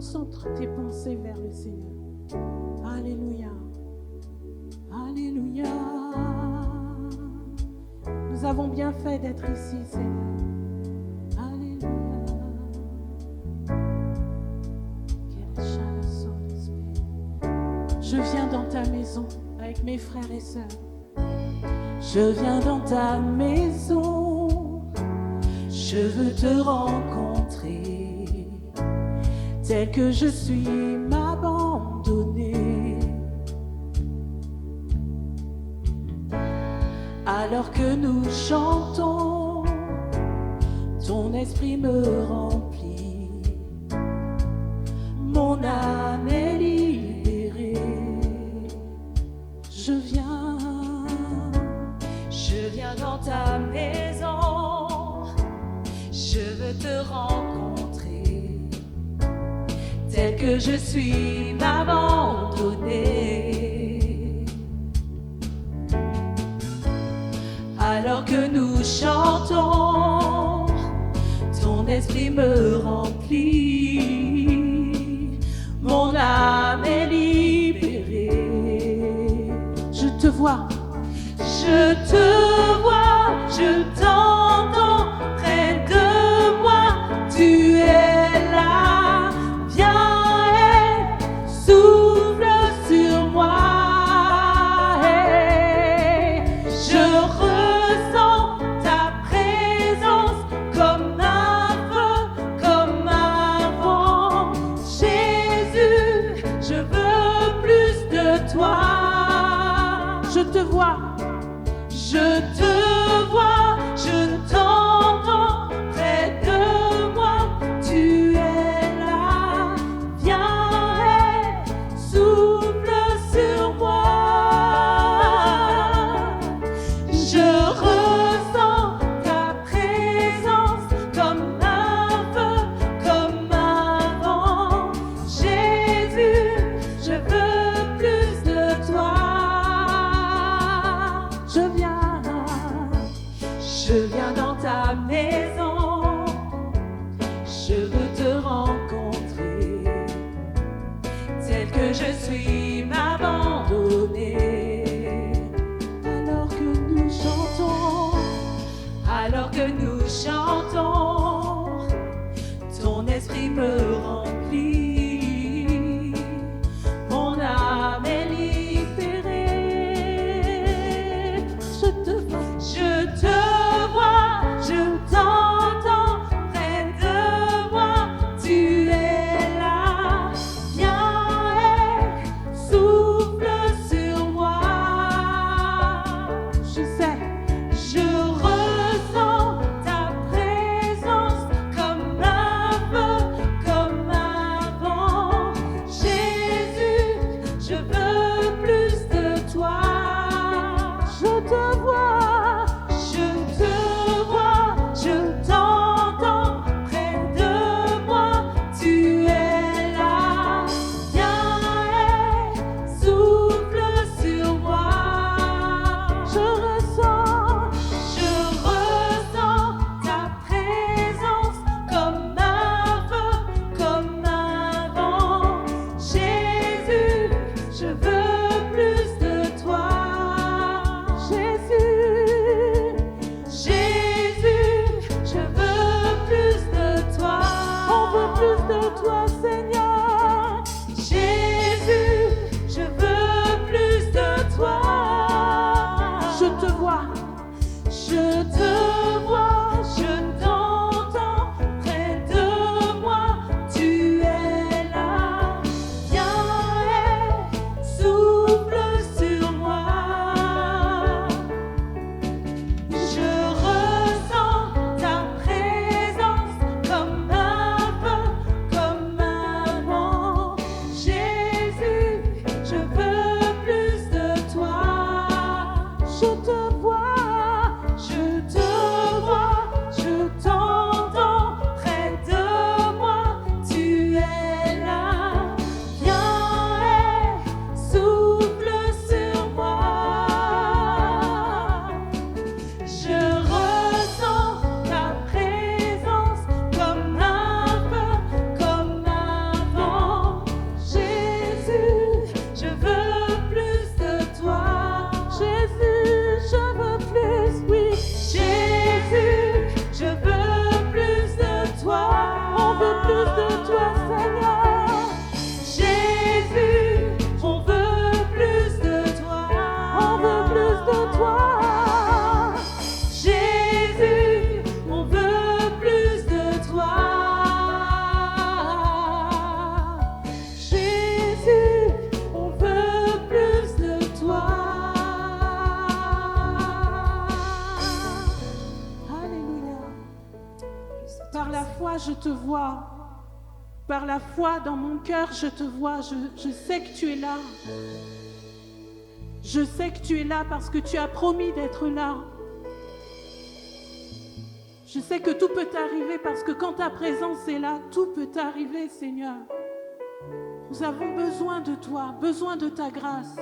Concentre tes pensées vers le Seigneur. Alléluia. Alléluia. Nous avons bien fait d'être ici, Seigneur. Alléluia. Quelle chaleur Saint-Esprit. Je viens dans ta maison avec mes frères et sœurs. Je viens dans ta maison. Je veux te rencontrer. Tel que je suis, m'abandonner. Alors que nous chantons, ton esprit me remplit. Mon âme est libérée. Je viens dans ta maison. Je veux te rencontrer. Tel que je suis, m'abandonner. Alors que nous chantons, ton esprit me remplit. Mon âme est libérée. Je te vois, je t'entends près de moi. Tu es là. Souffle sur moi, je ressens ta présence comme un feu, comme un vent. Jésus, je veux plus de toi. Je te vois, je t'entends près de moi. Tu es là, viens. Souffle sur moi. Je ressens ta présence comme un feu, comme un vent. Jésus, je veux plus de toi. Je viens dans ta maison. Je veux te rencontrer. Tel que je suis, m'abandonner. Alors que nous chantons, ton esprit me remplit. Mon âme est libérée. Je te vois, je t'entends près de moi. Tu es là, viens. Souffle sur moi. Je sais, je ressens ta présence. Par la foi, je te vois. Par la foi, dans mon cœur, je te vois. Je sais que tu es là. Je sais que tu es là parce que tu as promis d'être là. Je sais que tout peut t'arriver parce que quand ta présence est là, tout peut t'arriver, Seigneur. Nous avons besoin de toi, besoin de ta grâce.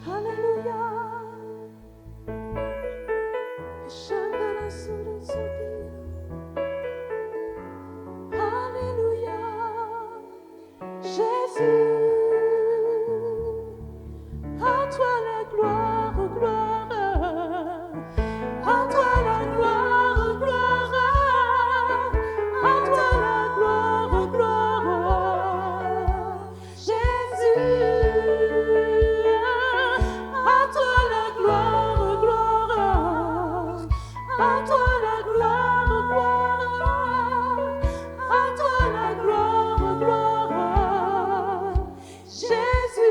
Alléluia. Alléluia. Jésus. À toi la gloire, gloire. À toi la gloire, gloire. À toi la gloire, gloire. Jésus. À toi la gloire, gloire. À toi la gloire, gloire. À toi la gloire, gloire. Jésus.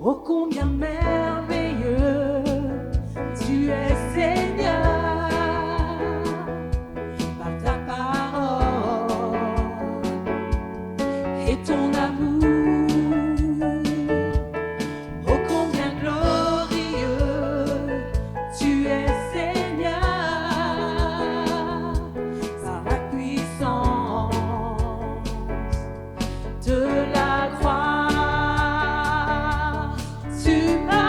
Oh combien merveilleux tu es Seigneur par ta parole et ton amour. Oh combien glorieux tu es Seigneur par la puissance de la croix. Tu m'as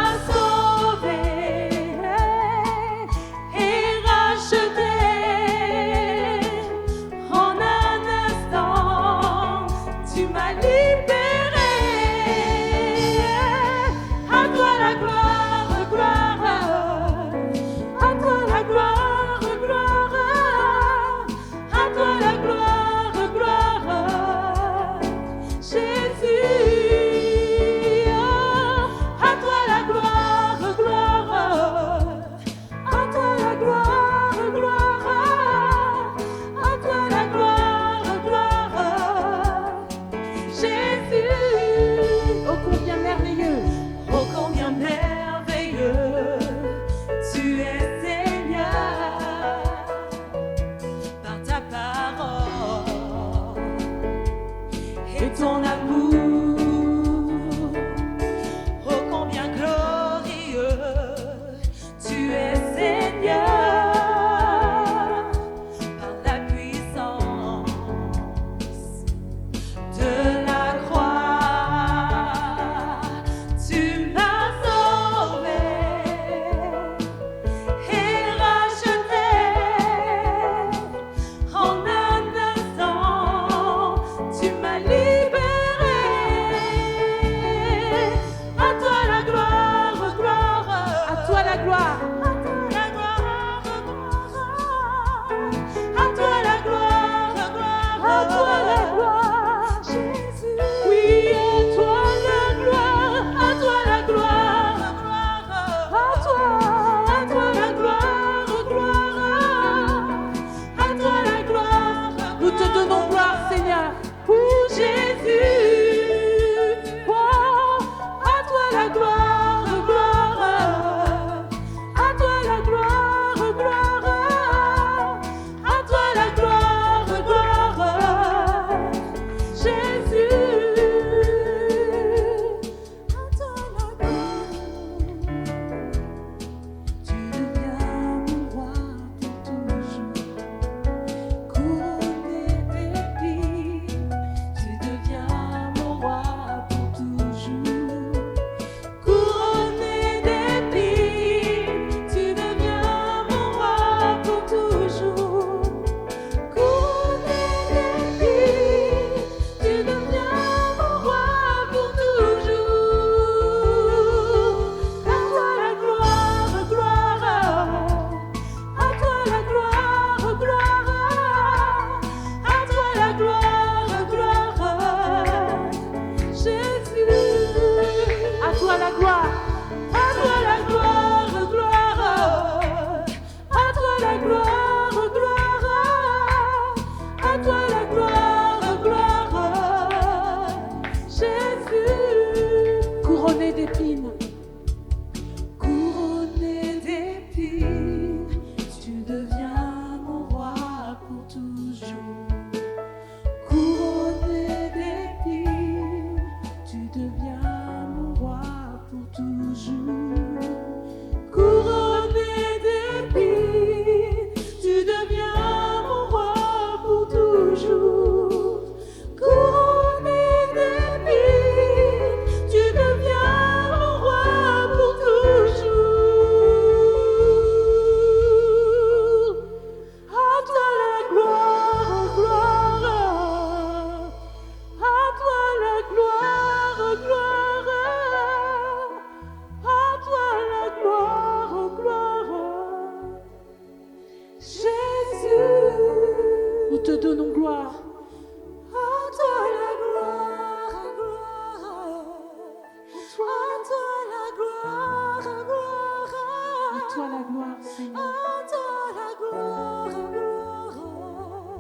toi la gloire, Seigneur. À toi la gloire,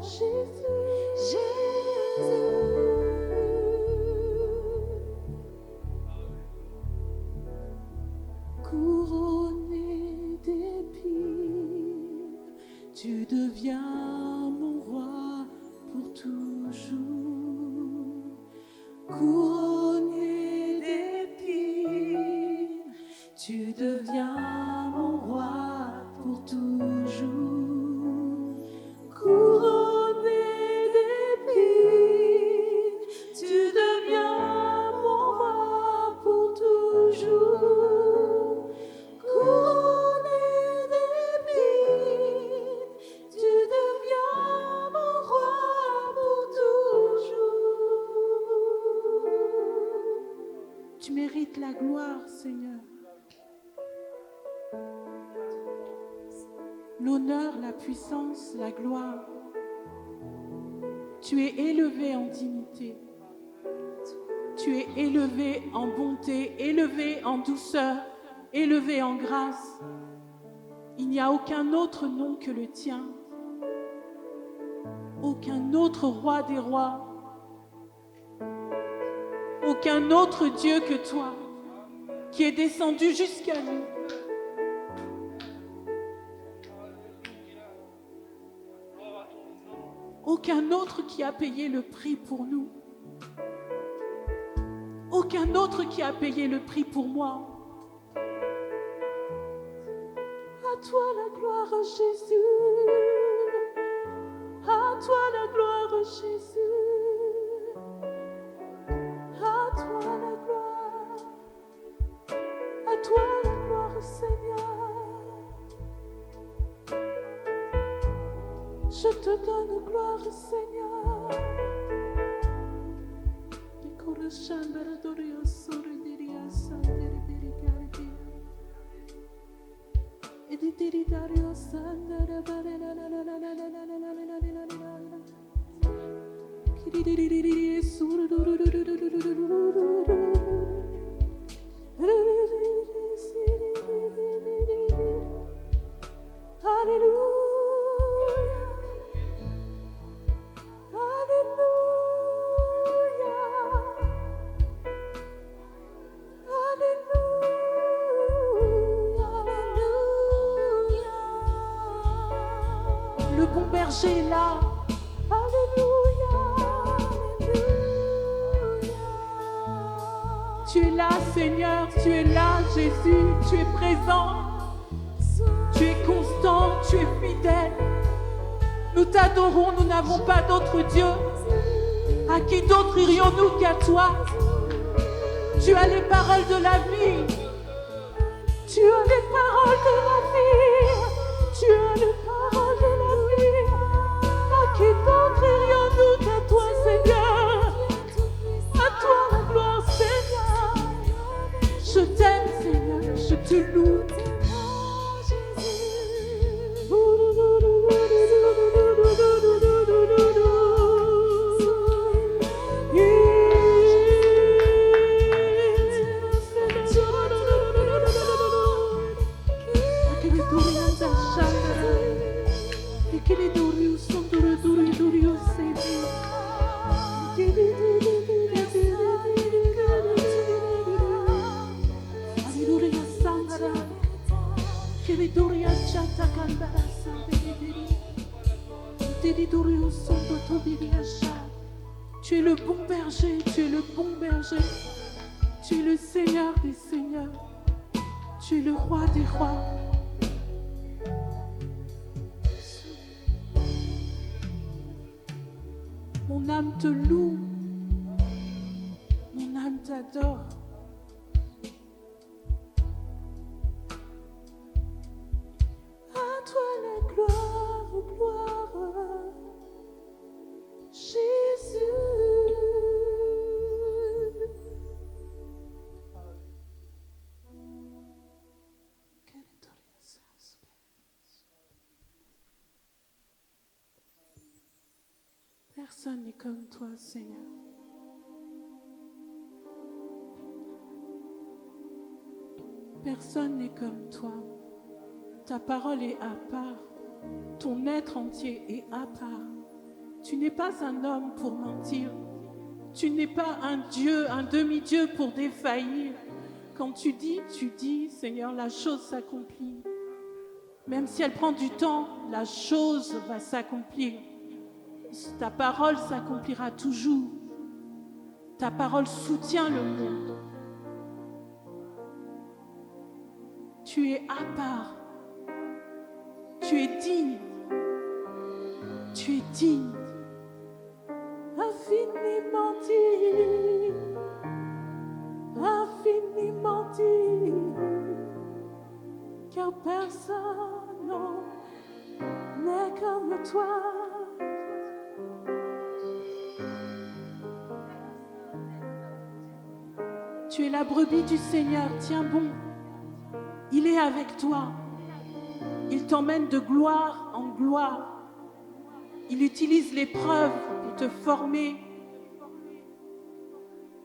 Jésus, Jésus. couronné d'épines, tu deviens mon roi pour toujours. Couronné d'épines, tu deviens mon roi pour toujours. Couronné d'épines, tu deviens mon roi pour toujours. Couronné d'épines, tu deviens mon roi pour toujours. Tu mérites la gloire, Seigneur. L'honneur, la puissance, la gloire. Tu es élevé en dignité. Tu es élevé en bonté, élevé en douceur, élevé en grâce. Il n'y a aucun autre nom que le tien. Aucun autre roi des rois. Aucun autre Dieu que toi qui est descendu jusqu'à nous. Aucun autre qui a payé le prix pour nous. Aucun autre qui a payé le prix pour moi. À toi la gloire, Jésus. À toi la gloire, Jésus. À toi la gloire. À toi la gloire, Seigneur. Je te donne gloire, Seigneur. Le bon berger est là. Tu es là, Seigneur, tu es là, Jésus, tu es présent, tu es constant, tu es fidèle. Nous t'adorons, nous n'avons pas d'autre Dieu. À qui d'autre irions-nous qu'à toi? Tu as les paroles de la vie. Tu as les paroles de la vie. Tu as les paroles de la vie. À qui d'autre irions-nous qu'à toi, Seigneur? À toi la gloire, Seigneur. Je t'aime, Seigneur, je te loue. Tu es le bon berger, tu es le bon berger. Tu es le Seigneur des seigneurs. Tu es le roi des rois. Mon âme te loue. Mon âme t'adore. À toi la gloire, gloire, Jésus. Personne n'est comme toi, Seigneur. Personne n'est comme toi. Ta parole est à part. Ton être entier est à part. Tu n'es pas un homme pour mentir. Tu n'es pas un Dieu, un demi-dieu pour défaillir. Quand tu dis, Seigneur, la chose s'accomplit. Même si elle prend du temps, la chose va s'accomplir. Ta parole s'accomplira toujours. Ta parole soutient le monde. Tu es à part. Tu es digne. Tu es digne. Infiniment digne. Infiniment digne. Car personne n'est comme toi. Tu es la brebis du Seigneur, tiens bon. Il est avec toi. Il t'emmène de gloire en gloire. Il utilise l'épreuve pour te former.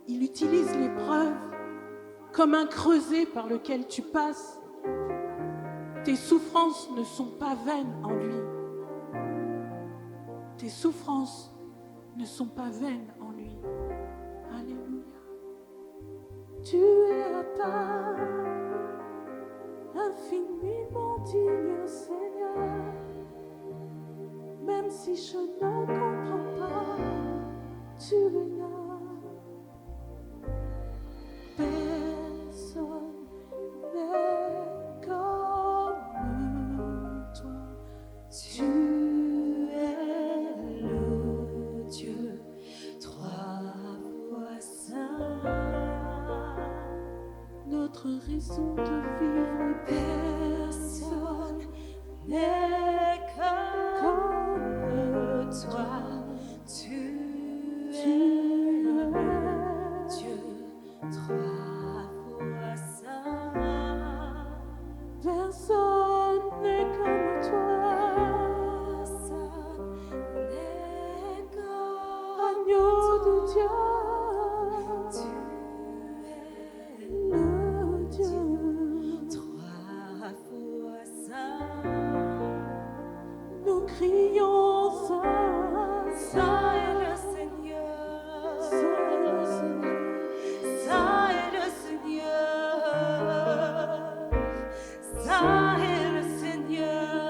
Il utilise l'épreuve comme un creuset par lequel tu passes. Tes souffrances ne sont pas vaines en lui. Tes souffrances ne sont pas vaines en lui. Alléluia. Tu es à part, infiniment digne, Seigneur. Même si je ne comprends pas, tu es là. Personne n'est comme toi. Tu es le Dieu trois fois saint. Notre raison de vivre, personne n'est comme toi. Tu es le Dieu trois fois saint. Personne n'est comme toi. Personne n'est comme agneau de Dieu. Tu es le Dieu trois fois saint. Nous crions saint, saint est le Seigneur, saint est le Seigneur, saint est le Seigneur, saint est le Seigneur.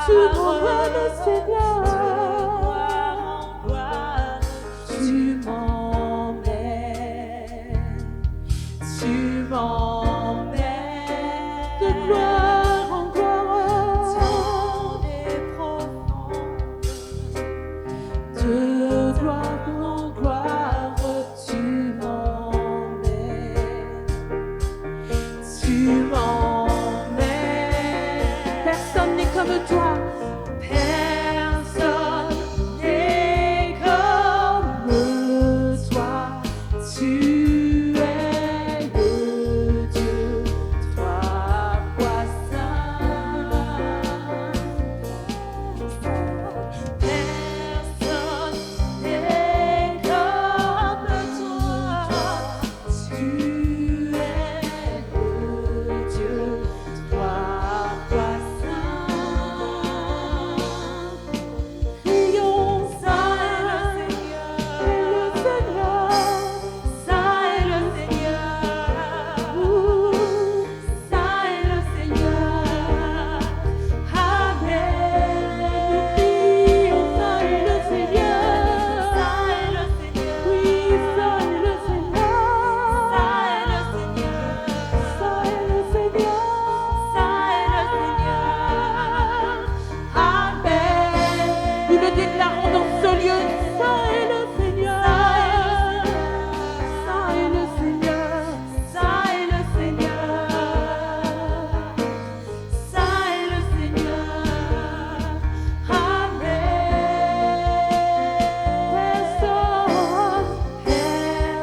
Tu m'emmènes, Seigneur. de gloire en gloire. Tu m'emmènes. Tu m'emmènes de gloire en gloire. Dans les profondes, De gloire en gloire, tu m'emmènes. Tu m'emmènes. Personne n'est comme toi. personne n'est comme Toi, tu es le Dieu, trois fois saint. personne n'est comme toi. Tu es le Dieu, trois fois saint. Prions, Saint est le Seigneur, Saint est le Saint est le Seigneur, Amen. Prions, Saint est le Seigneur. Saint est le Seigneur, Oui, Saint est le Seigneur. Saint est le Seigneur, Saint est le Seigneur. Saint est le Seigneur, Amen. Nous le déclarons dans ce lieu. Saint est le Seigneur. Saint est le Seigneur. Saint est le Seigneur, Saint est le Seigneur, Amen.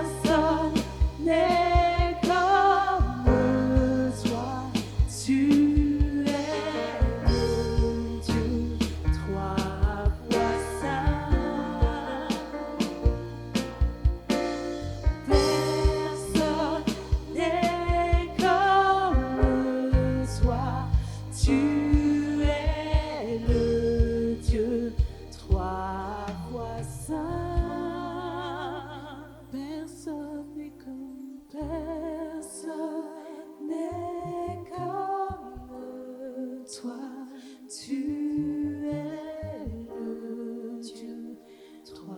Personne n'est comme toi. Tu es le Dieu, trois fois saint. Personne n'est comme toi. Tu es le Dieu, trois fois saint. Personne n'est comme toi. Tu es le Dieu, trois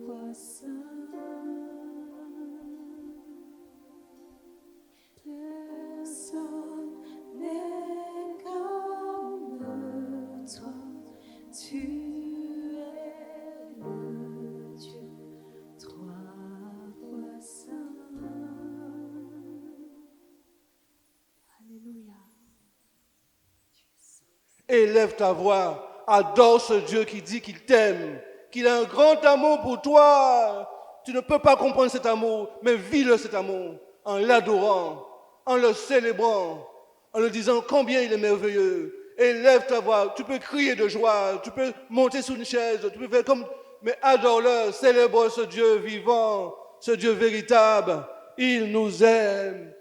fois saint. Personne n'est comme toi. Tu es le Dieu, trois fois saint. Alléluia. Élève ta voix, adore ce Dieu qui dit qu'il t'aime, qu'il a un grand amour pour toi. Tu ne peux pas comprendre cet amour, mais vis-le cet amour, en l'adorant, en le célébrant, en le disant combien il est merveilleux. Élève ta voix, tu peux crier de joie, tu peux monter sur une chaise, tu peux faire comme... Mais adore-le, célèbre ce Dieu vivant, ce Dieu véritable. Il nous aime,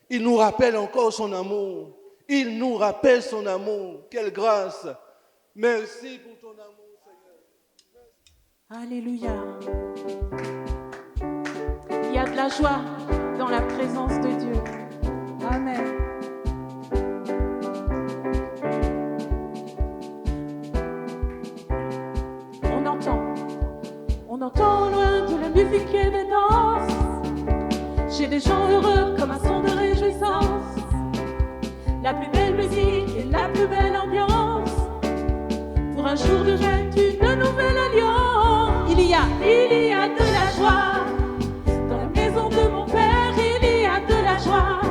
il nous rappelle encore son amour. Il nous rappelle son amour. Quelle grâce. Merci pour ton amour, Seigneur. Alléluia. Il y a de la joie dans la présence de Dieu. Amen. On entend loin de la musique et des danses. Chez des gens heureux comme un son de réjouissance. La plus belle musique et la plus belle ambiance. Pour un jour de fête, une nouvelle alliance. Il y a de la joie. Dans la maison de mon Père, il y a de la joie.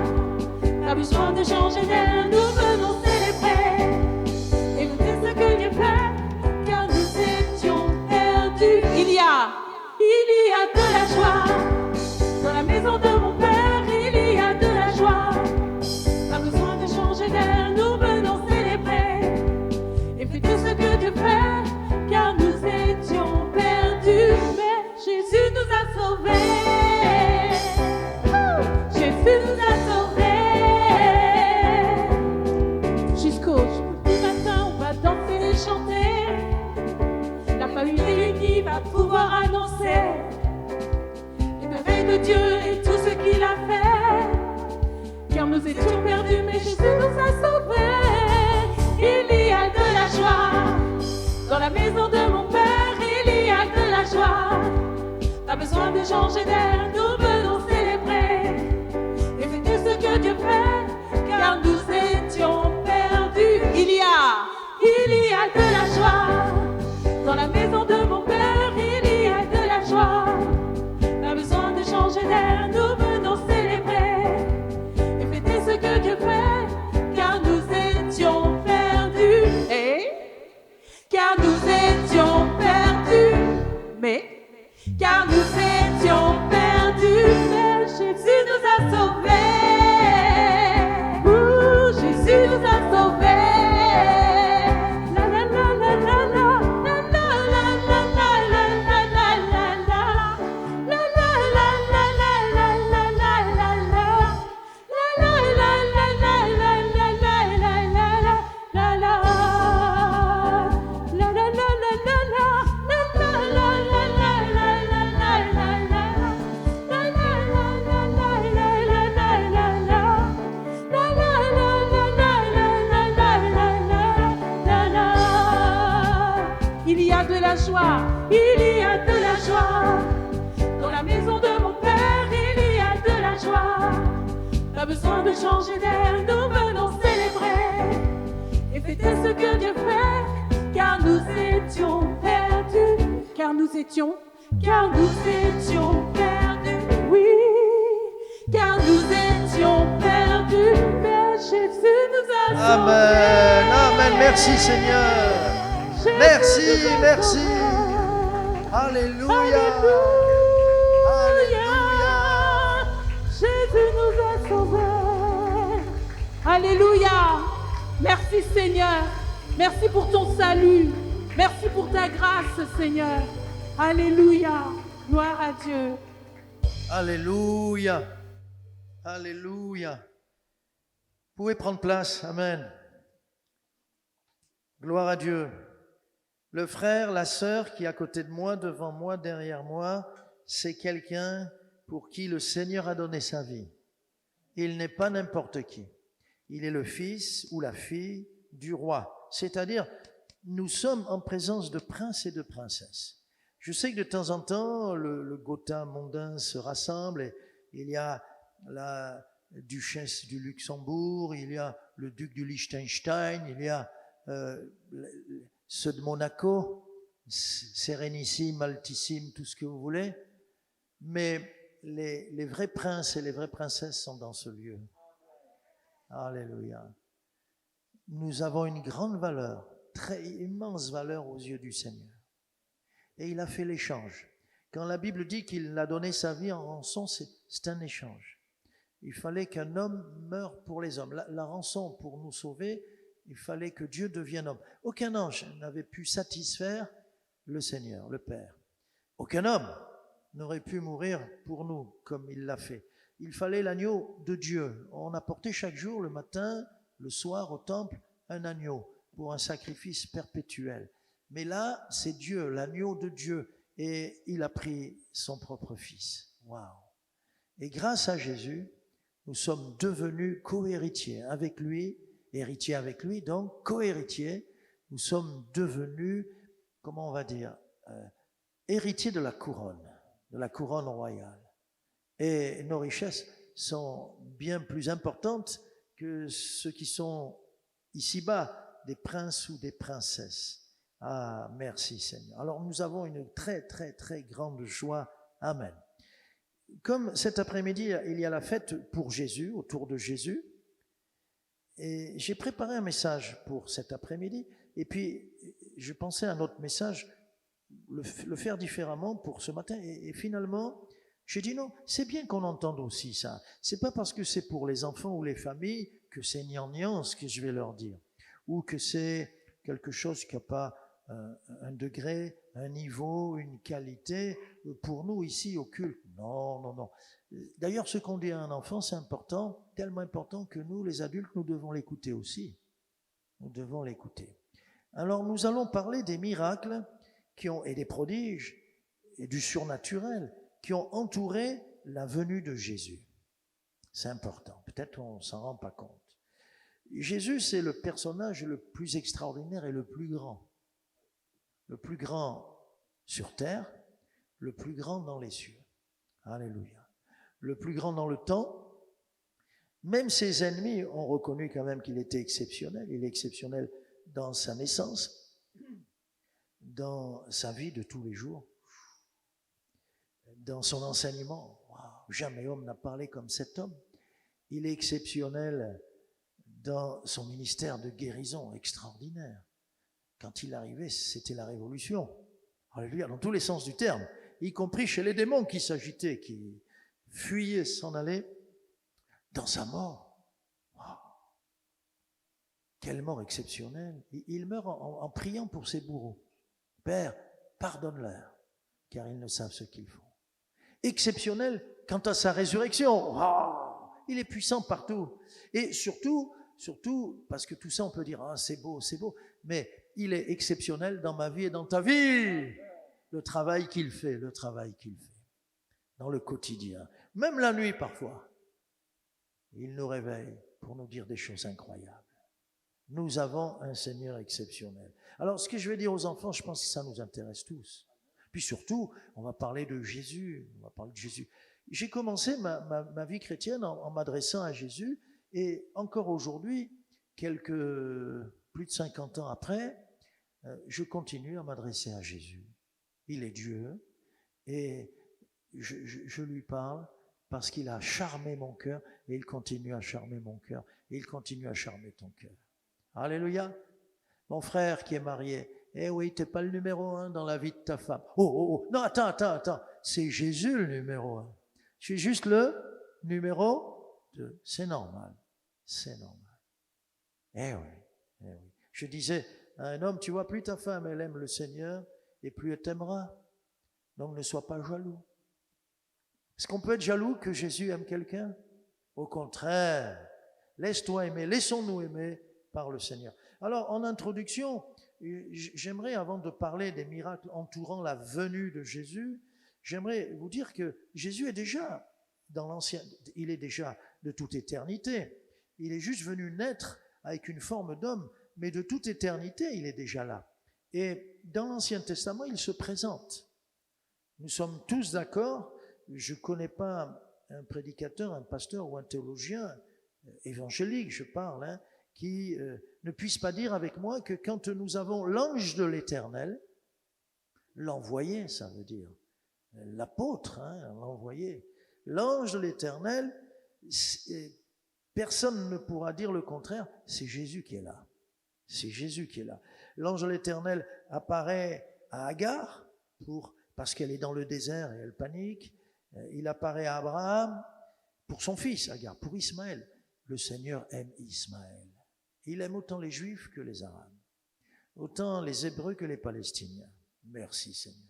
Pas besoin de changer d'air, nous venons célébrer. Écoutez ce que Dieu fait, car nous étions perdus. Il y a de la joie. Dans la maison de mon Père, il y a de la joie. Pas besoin de changer d'air, nous venons célébrer. Et fêter ce que Dieu fait, car nous étions perdus. Mais Jésus nous a sauvés. Jésus nous a sauvés. Jusqu'au matin, on va danser et chanter. La famille réunie va pouvoir annoncer. Et de la maison de mon Père, il y a de la joie. Pas besoin de changer d'air, nous venons célébrer et fêter ce que Dieu fait, car nous étions perdus. Il y a de la joie. Dans la maison de mon Père, il y a de la joie. Pas besoin de changer d'air, nous venons célébrer et fêter ce que Dieu fait, car nous étions perdus. Car nous étions perdus, car nous étions perdus, mais Jésus nous a sauvés. Jésus nous a sauvés. La la la la la la la la la la la la la la la la la il y a de la joie, il y a de la joie. Dans la maison de mon Père, il y a de la joie. Pas besoin de changer d'air, nous venons célébrer et fêter ce que Dieu fait, car nous étions perdus, car nous étions perdus, oui, car nous étions perdus, mais Jésus nous a sauvés. Amen, amen, merci Seigneur. Jésus Merci, nous a merci. sauvés. Alléluia. Alléluia. Jésus nous a sauvés. Alléluia. Merci Seigneur. Merci pour ton salut. Merci pour ta grâce Seigneur. Alléluia. Gloire à Dieu. Alléluia. Alléluia. Vous pouvez prendre place. Amen. Gloire à Dieu. Le frère, la sœur qui est à côté de moi, devant moi, derrière moi, c'est quelqu'un pour qui le Seigneur a donné sa vie. Il n'est pas n'importe qui. Il est le fils ou la fille du roi. C'est-à-dire, nous sommes en présence de princes et de princesses. Je sais que de temps en temps, le Gotha mondain se rassemble et il y a la duchesse du Luxembourg, il y a le duc du Liechtenstein, il y a ceux de Monaco, Sérénissime, Altissime, tout ce que vous voulez. Mais les vrais princes et les vraies princesses sont dans ce lieu. Alléluia. Nous avons une grande valeur, très immense valeur aux yeux du Seigneur. Et il a fait l'échange. Quand la Bible dit qu'il a donné sa vie en rançon, c'est un échange. Il fallait qu'un homme meure pour les hommes. La rançon pour nous sauver, il fallait que Dieu devienne homme. Aucun ange n'avait pu satisfaire le Seigneur, le Père. Aucun homme n'aurait pu mourir pour nous comme il l'a fait. Il fallait l'agneau de Dieu. On apportait chaque jour, le matin, le soir au temple, un agneau pour un sacrifice perpétuel. Mais là, c'est Dieu, l'agneau de Dieu. Et il a pris son propre fils. Waouh! Et grâce à Jésus, nous sommes devenus co-héritiers avec lui, héritiers avec lui, donc co-héritiers. Nous sommes devenus, comment on va dire, héritiers de la couronne royale. Et nos richesses sont bien plus importantes que ceux qui sont ici-bas, des princes ou des princesses. Ah, merci Seigneur. Alors nous avons une très, très, très grande joie. Amen. Comme cet après-midi, il y a la fête pour Jésus, autour de Jésus, et j'ai préparé un message pour cet après-midi, et puis je pensais à un autre message, le faire différemment pour ce matin, et finalement, j'ai dit non, c'est bien qu'on entende aussi ça. C'est pas parce que c'est pour les enfants ou les familles que c'est gnangnan ce que je vais leur dire, ou que c'est quelque chose qui n'a pas un degré, un niveau, une qualité pour nous ici au culte. Non, non, non. D'ailleurs, ce qu'on dit à un enfant, c'est important, tellement important que nous, les adultes, nous devons l'écouter aussi. Nous devons l'écouter. Alors, nous allons parler des miracles et des prodiges et du surnaturel qui ont entouré la venue de Jésus. C'est important. Peut-être qu'on ne s'en rend pas compte. Jésus, c'est le personnage le plus extraordinaire et le plus grand. le plus grand sur terre, le plus grand dans les cieux. Alléluia. Le plus grand dans le temps. Même ses ennemis ont reconnu quand même qu'il était exceptionnel. Il est exceptionnel dans sa naissance, dans sa vie de tous les jours, dans son enseignement. Wow, jamais homme n'a parlé comme cet homme. Il est exceptionnel dans son ministère de guérison extraordinaire. Quand il arrivait, c'était la révolution. Alléluia, dans tous les sens du terme, y compris chez les démons qui s'agitaient, qui fuyaient, s'en allaient. Dans sa mort, wow. Quelle mort exceptionnelle. Il meurt en priant pour ses bourreaux. Père, pardonne-leur, car ils ne savent ce qu'ils font. Exceptionnel quant à sa résurrection. Wow. Il est puissant partout. Et surtout, parce que tout ça on peut dire, ah, c'est beau, mais il est exceptionnel dans ma vie et dans ta vie. Le travail qu'il fait, dans le quotidien, même la nuit parfois. Il nous réveille pour nous dire des choses incroyables. Nous avons un Seigneur exceptionnel. Alors, ce que je vais dire aux enfants, je pense que ça nous intéresse tous. Puis surtout, on va parler de Jésus. J'ai commencé ma vie chrétienne en m'adressant à Jésus, et encore aujourd'hui, plus de 50 ans après, je continue à m'adresser à Jésus. Il est Dieu, et je lui parle, parce qu'il a charmé mon cœur, et il continue à charmer mon cœur, et il continue à charmer ton cœur. Alléluia. Mon frère qui est marié, eh oui, t'es pas le numéro 1 dans la vie de ta femme. Oh, non, attends, c'est Jésus le numéro 1. Je suis juste le numéro 2. C'est normal. Eh oui. Je disais à un homme, tu vois, plus ta femme, elle aime le Seigneur, et plus elle t'aimera. Donc ne sois pas jaloux. Est-ce qu'on peut être jaloux que Jésus aime quelqu'un? Au contraire, laisse-toi aimer, laissons-nous aimer par le Seigneur. Alors, en introduction, j'aimerais, avant de parler des miracles entourant la venue de Jésus, j'aimerais vous dire que Jésus est déjà dans l'Ancien, il est déjà de toute éternité. Il est juste venu naître avec une forme d'homme, mais de toute éternité, il est déjà là. Et dans l'Ancien Testament, il se présente. Nous sommes tous d'accord. Je ne connais pas un prédicateur, un pasteur ou un théologien évangélique, je parle, qui ne puisse pas dire avec moi que quand nous avons l'ange de l'Éternel, l'envoyé, ça veut dire, l'apôtre, l'envoyé, l'ange de l'Éternel, personne ne pourra dire le contraire, c'est Jésus qui est là. C'est Jésus qui est là. L'ange de l'Éternel apparaît à Agar, parce qu'elle est dans le désert et elle panique. Il apparaît à Abraham pour son fils, Agar, pour Ismaël. Le Seigneur aime Ismaël. Il aime autant les Juifs que les Arabes, autant les Hébreux que les Palestiniens. Merci Seigneur.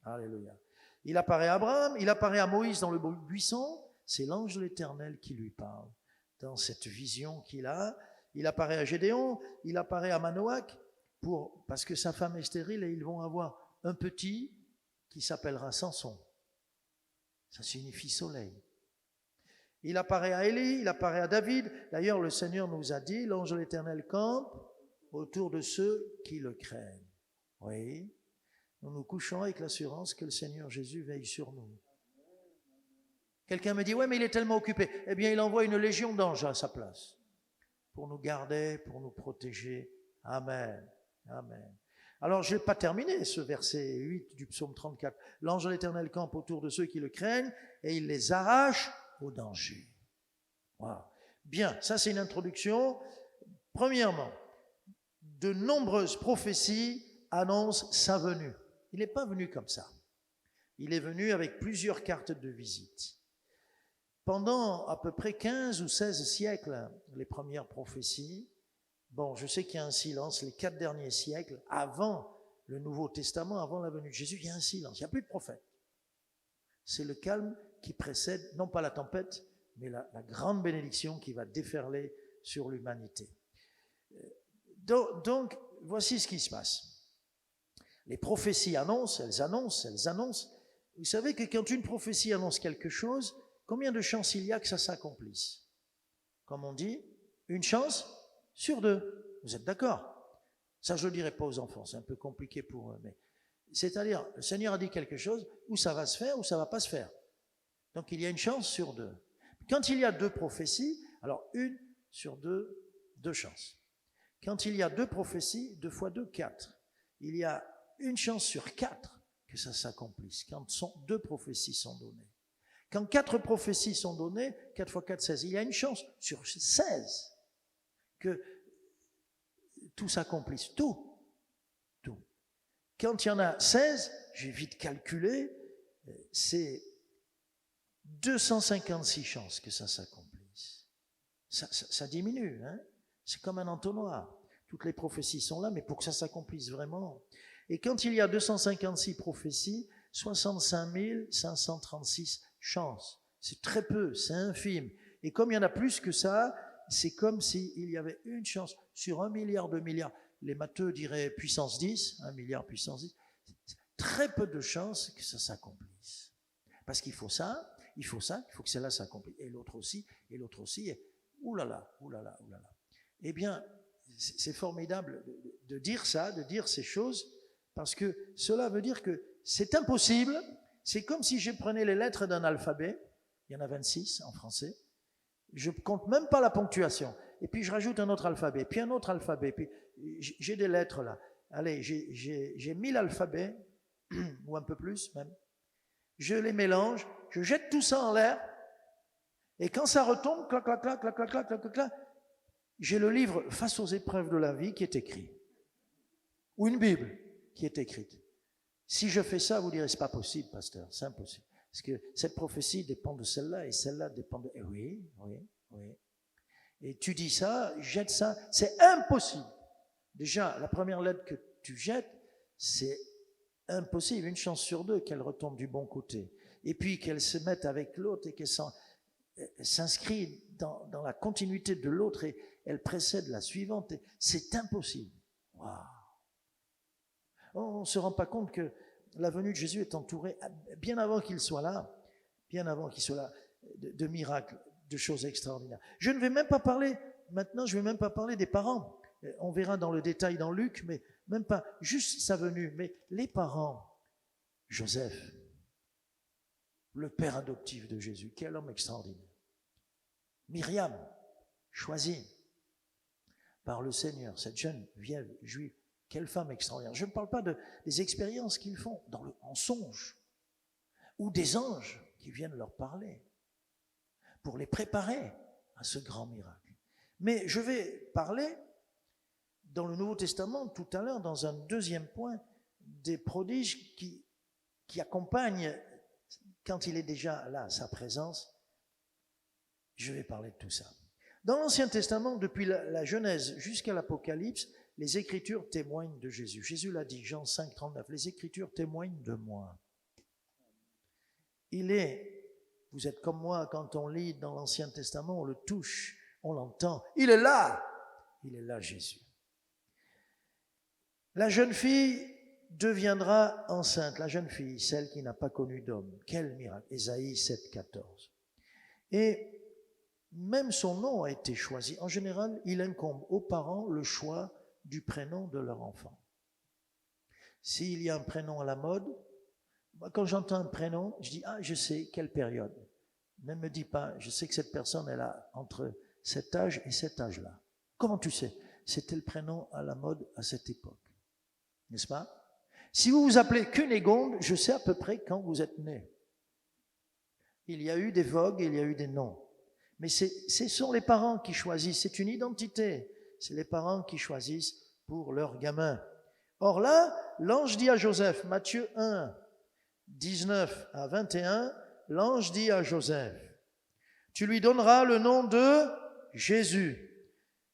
Alléluia. Il apparaît à Abraham, il apparaît à Moïse dans le buisson. C'est l'ange de l'Éternel qui lui parle dans cette vision qu'il a. Il apparaît à Gédéon, il apparaît à Manoach parce que sa femme est stérile et ils vont avoir un petit qui s'appellera Samson. Ça signifie soleil. Il apparaît à Élie, il apparaît à David. D'ailleurs, le Seigneur nous a dit, l'ange de l'Éternel campe autour de ceux qui le craignent. Oui, nous nous couchons avec l'assurance que le Seigneur Jésus veille sur nous. Quelqu'un me dit, ouais, mais il est tellement occupé. Eh bien, il envoie une légion d'anges à sa place pour nous garder, pour nous protéger. Amen. Amen. Alors, je n'ai pas terminé ce verset 8 du psaume 34. L'ange de l'Éternel campe autour de ceux qui le craignent et il les arrache au danger. Wow. Bien, ça c'est une introduction. Premièrement, de nombreuses prophéties annoncent sa venue. Il n'est pas venu comme ça. Il est venu avec plusieurs cartes de visite. Pendant à peu près 15 ou 16 siècles, les premières prophéties, bon, je sais qu'il y a un silence, les 4 derniers siècles, avant le Nouveau Testament, avant la venue de Jésus, il y a un silence, il n'y a plus de prophètes. C'est le calme qui précède, non pas la tempête, mais la grande bénédiction qui va déferler sur l'humanité. Donc, voici ce qui se passe. Les prophéties annoncent. Vous savez que quand une prophétie annonce quelque chose, combien de chances il y a que ça s'accomplisse? Comme on dit, une chance sur 2. Vous êtes d'accord? Ça, je ne le dirai pas aux enfants, c'est un peu compliqué pour eux. Mais c'est-à-dire, le Seigneur a dit quelque chose, où ça va se faire, ou ça ne va pas se faire. Donc, il y a une chance sur 2. Quand il y a 2 prophéties, alors 1 sur 2, 2 chances. Quand il y a 2 prophéties, 2 fois 2, 4. Il y a une chance sur 4 que ça s'accomplisse, quand 2 prophéties sont données. Quand 4 prophéties sont données, 4 fois 4, 16, il y a une chance sur 16 que tout s'accomplisse, tout. Quand il y en a 16, j'ai vite calculé, c'est 256 chances que ça s'accomplisse. Ça diminue, hein? C'est comme un entonnoir. Toutes les prophéties sont là, mais pour que ça s'accomplisse vraiment. Et quand il y a 256 prophéties, 65 536 chances. C'est très peu, c'est infime. Et comme il y en a plus que ça, c'est comme s'il y avait une chance sur 1 milliard, 2 milliards. Les matheux diraient puissance 10, 1 milliard puissance 10. Très peu de chances que ça s'accomplisse. Parce qu'il faut ça, il faut que cela s'accomplisse. Et l'autre aussi, et oulala. Eh bien, c'est formidable de dire ça, de dire ces choses, parce que cela veut dire que c'est impossible. C'est comme si je prenais les lettres d'un alphabet, il y en a 26 en français, je ne compte même pas la ponctuation, et puis je rajoute un autre alphabet, puis un autre alphabet, puis j'ai des lettres là. Allez, j'ai 1000 alphabets, ou un peu plus même. Je les mélange, je jette tout ça en l'air, et quand ça retombe, clac, clac, clac, clac, clac, clac, clac, clac, clac, j'ai le livre Face aux épreuves de la vie qui est écrit, ou une Bible qui est écrite. Si je fais ça, vous direz, c'est pas possible, pasteur, c'est impossible. Parce que cette prophétie dépend de celle-là, et celle-là dépend de... Eh oui. Et tu dis ça, jette ça, c'est impossible. Déjà, la première lettre que tu jettes, c'est impossible, une chance sur 2 qu'elle retombe du bon côté. Et puis qu'elle se mette avec l'autre et qu'elle s'inscrit dans la continuité de l'autre et elle précède la suivante. C'est impossible. Waouh! On ne se rend pas compte que la venue de Jésus est entourée, bien avant qu'il soit là, de miracles, de choses extraordinaires. Je ne vais même pas parler, maintenant, des parents. On verra dans le détail dans Luc, mais même pas juste sa venue, mais les parents. Joseph, le père adoptif de Jésus, quel homme extraordinaire. Myriam, choisie par le Seigneur, cette jeune vierge juive, quelle femme extraordinaire. Je ne parle pas des expériences qu'ils font en songe, ou des anges qui viennent leur parler, pour les préparer à ce grand miracle. Mais je vais parler, dans le Nouveau Testament, tout à l'heure, dans un deuxième point, des prodiges qui accompagnent, quand il est déjà là, sa présence. Je vais parler de tout ça. Dans l'Ancien Testament, depuis la Genèse jusqu'à l'Apocalypse, les Écritures témoignent de Jésus. Jésus l'a dit, Jean 5, 39, les Écritures témoignent de moi. Vous êtes comme moi, quand on lit dans l'Ancien Testament, on le touche, on l'entend. Il est là, Jésus. La jeune fille deviendra enceinte, la jeune fille, celle qui n'a pas connu d'homme. Quel miracle! Ésaïe 7, 14. Et même son nom a été choisi. En général, il incombe aux parents le choix du prénom de leur enfant. S'il y a un prénom à la mode, quand j'entends un prénom, je dis, je sais quelle période. Ne me dis pas, je sais que cette personne est là entre cet âge et cet âge-là. Comment tu sais? C'était le prénom à la mode à cette époque. N'est-ce pas? Si vous vous appelez Cunégonde, je sais à peu près quand vous êtes né. Il y a eu des vogues et il y a eu des noms. Mais ce sont les parents qui choisissent, c'est une identité. C'est les parents qui choisissent pour leurs gamins. Or là, l'ange dit à Joseph, Matthieu 1, 19 à 21, l'ange dit à Joseph, tu lui donneras le nom de Jésus.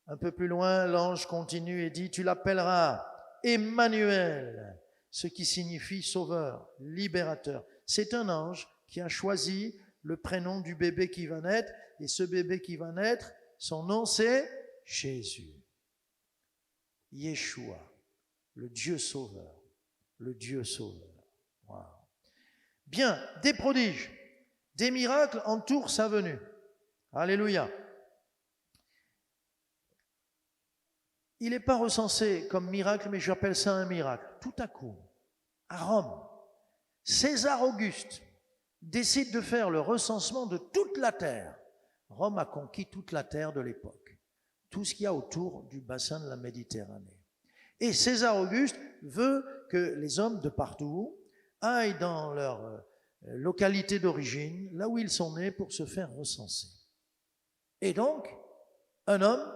Un peu plus loin, l'ange continue et dit, tu l'appelleras Emmanuel, ce qui signifie sauveur, libérateur. C'est un ange qui a choisi le prénom du bébé qui va naître, et ce bébé qui va naître, son nom c'est Jésus. Yeshua, le Dieu sauveur, le Dieu sauveur. Wow. Bien, des prodiges, des miracles entourent sa venue. Alléluia. il n'est pas recensé comme miracle, mais j'appelle ça un miracle. Tout à coup, à Rome, César Auguste décide de faire le recensement de toute la terre. Rome a conquis toute la terre de l'époque, tout ce qu'il y a autour du bassin de la Méditerranée. Et César Auguste veut que les hommes de partout aillent dans leur localité d'origine, là où ils sont nés, pour se faire recenser. Et donc, un homme,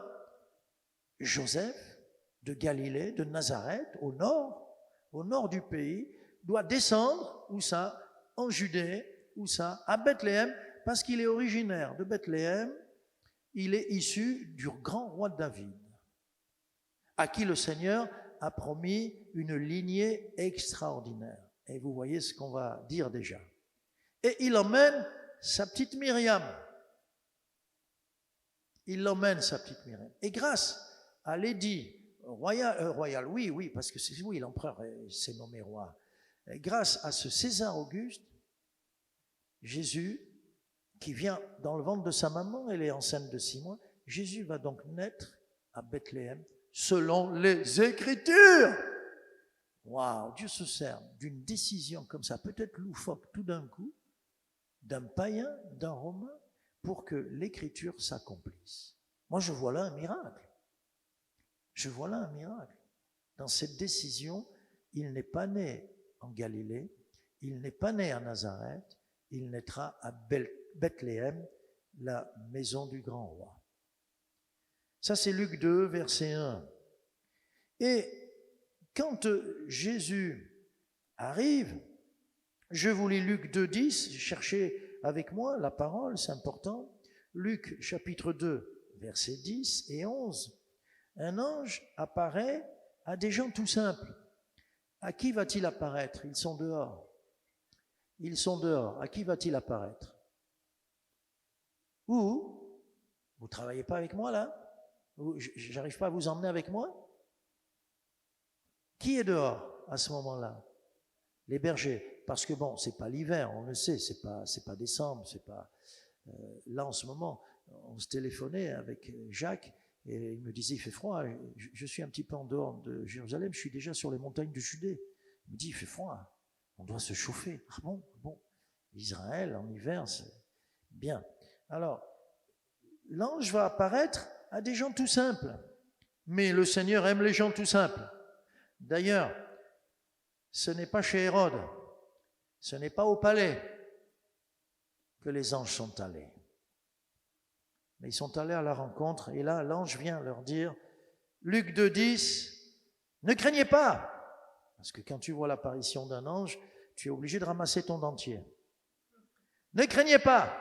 Joseph, de Galilée, de Nazareth, au nord du pays, doit descendre, où ça? En Judée, où ça? À Bethléem, parce qu'il est originaire de Bethléem, il est issu du grand roi David, à qui le Seigneur a promis une lignée extraordinaire. Et vous voyez ce qu'on va dire déjà. Et il emmène sa petite Myriam. Et grâce à l'édit royal, oui, parce que c'est oui, l'empereur s'est nommé roi. Et grâce à ce César Auguste, Jésus, qui vient dans le ventre de sa maman, elle est enceinte de 6 mois, Jésus va donc naître à Bethléem selon les Écritures. Waouh, Dieu se sert d'une décision comme ça, peut-être loufoque tout d'un coup, d'un païen, d'un Romain, pour que l'Écriture s'accomplisse. Moi, je vois là un miracle. Dans cette décision, il n'est pas né en Galilée, il n'est pas né à Nazareth, il naîtra à Bethléem, la maison du grand roi. Ça, c'est Luc 2, verset 1. Et quand Jésus arrive, je vous lis Luc 2, 10, cherchez avec moi la parole, c'est important. Luc chapitre 2, versets 10 et 11. Un ange apparaît à des gens tout simples. À qui va-t-il apparaître? Ils sont dehors. À qui va-t-il apparaître? Vous ne travaillez pas avec moi là? J'arrive pas à vous emmener avec moi? Qui est dehors à ce moment-là? Les bergers. Parce que bon, c'est pas l'hiver, on le sait, c'est pas décembre, c'est pas... là en ce moment, on se téléphonait avec Jacques et il me disait, il fait froid, je suis un petit peu en dehors de Jérusalem, je suis déjà sur les montagnes de Judée. Il me dit, il fait froid, on doit se chauffer. Ah bon? Israël en hiver, c'est bien. Alors, l'ange va apparaître à des gens tout simples, mais le Seigneur aime les gens tout simples. D'ailleurs, ce n'est pas chez Hérode, ce n'est pas au palais que les anges sont allés. Mais ils sont allés à la rencontre, et là, l'ange vient leur dire, Luc 2, 10, ne craignez pas, parce que quand tu vois l'apparition d'un ange, tu es obligé de ramasser ton dentier. Ne craignez pas,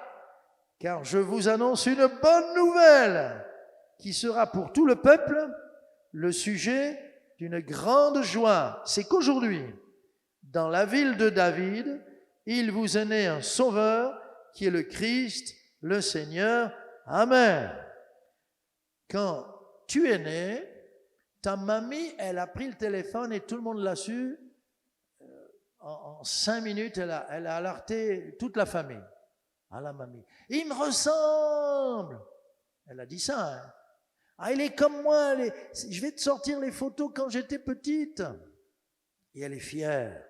car je vous annonce une bonne nouvelle, qui sera pour tout le peuple le sujet d'une grande joie. C'est qu'aujourd'hui, dans la ville de David, il vous est né un sauveur, qui est le Christ, le Seigneur. Amen. Quand tu es né, ta mamie, elle a pris le téléphone et tout le monde l'a su. En 5 minutes, elle a alerté toute la famille. À la mamie. Il me ressemble. Elle a dit ça. Hein. Ah, il est comme moi. Je vais te sortir les photos quand j'étais petite. Et elle est fière.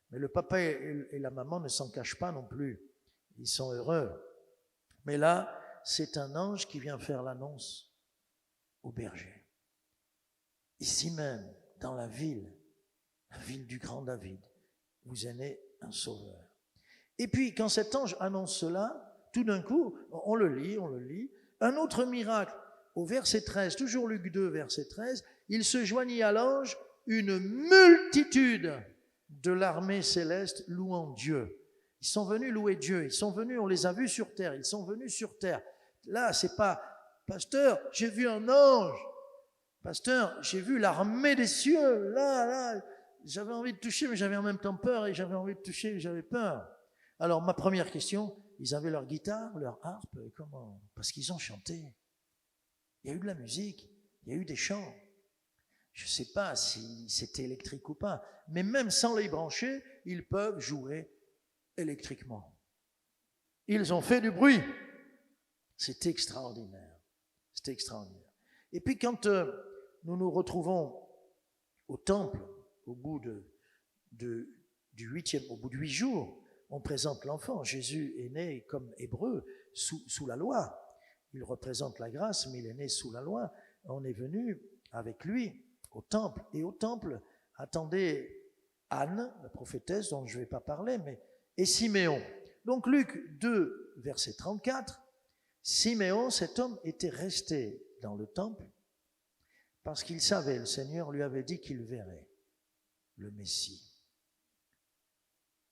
Mais le papa et la maman ne s'en cachent pas non plus. Ils sont heureux. Mais là, c'est un ange qui vient faire l'annonce au berger. Ici même, dans la ville du grand David, vous est né un sauveur. Et puis, quand cet ange annonce cela, tout d'un coup, on le lit, un autre miracle, au verset 13, toujours Luc 2, verset 13, il se joignit à l'ange une multitude de l'armée céleste louant Dieu. Ils sont venus louer Dieu, on les a vus sur terre, ils sont venus sur terre. Là, c'est pas, pasteur, j'ai vu un ange, pasteur, j'ai vu l'armée des cieux, là, j'avais envie de toucher, mais j'avais en même temps peur, et j'avais envie de toucher, mais j'avais peur. Alors, ma première question, ils avaient leur guitare, leur harpe, comment? Parce qu'ils ont chanté. Il y a eu de la musique, il y a eu des chants. Je ne sais pas si c'était électrique ou pas, mais même sans les brancher, ils peuvent jouer électriquement. Ils ont fait du bruit. C'est extraordinaire. C'est extraordinaire. Et puis quand nous nous retrouvons au temple au bout du 8 jours. On présente l'enfant. Jésus est né comme hébreu sous la loi. Il représente la grâce, mais il est né sous la loi. On est venu avec lui au temple. Et au temple, attendez Anne, la prophétesse dont je ne vais pas parler, et Siméon. Donc Luc 2, verset 34, Siméon, cet homme, était resté dans le temple parce qu'il savait, le Seigneur lui avait dit qu'il verrait le Messie.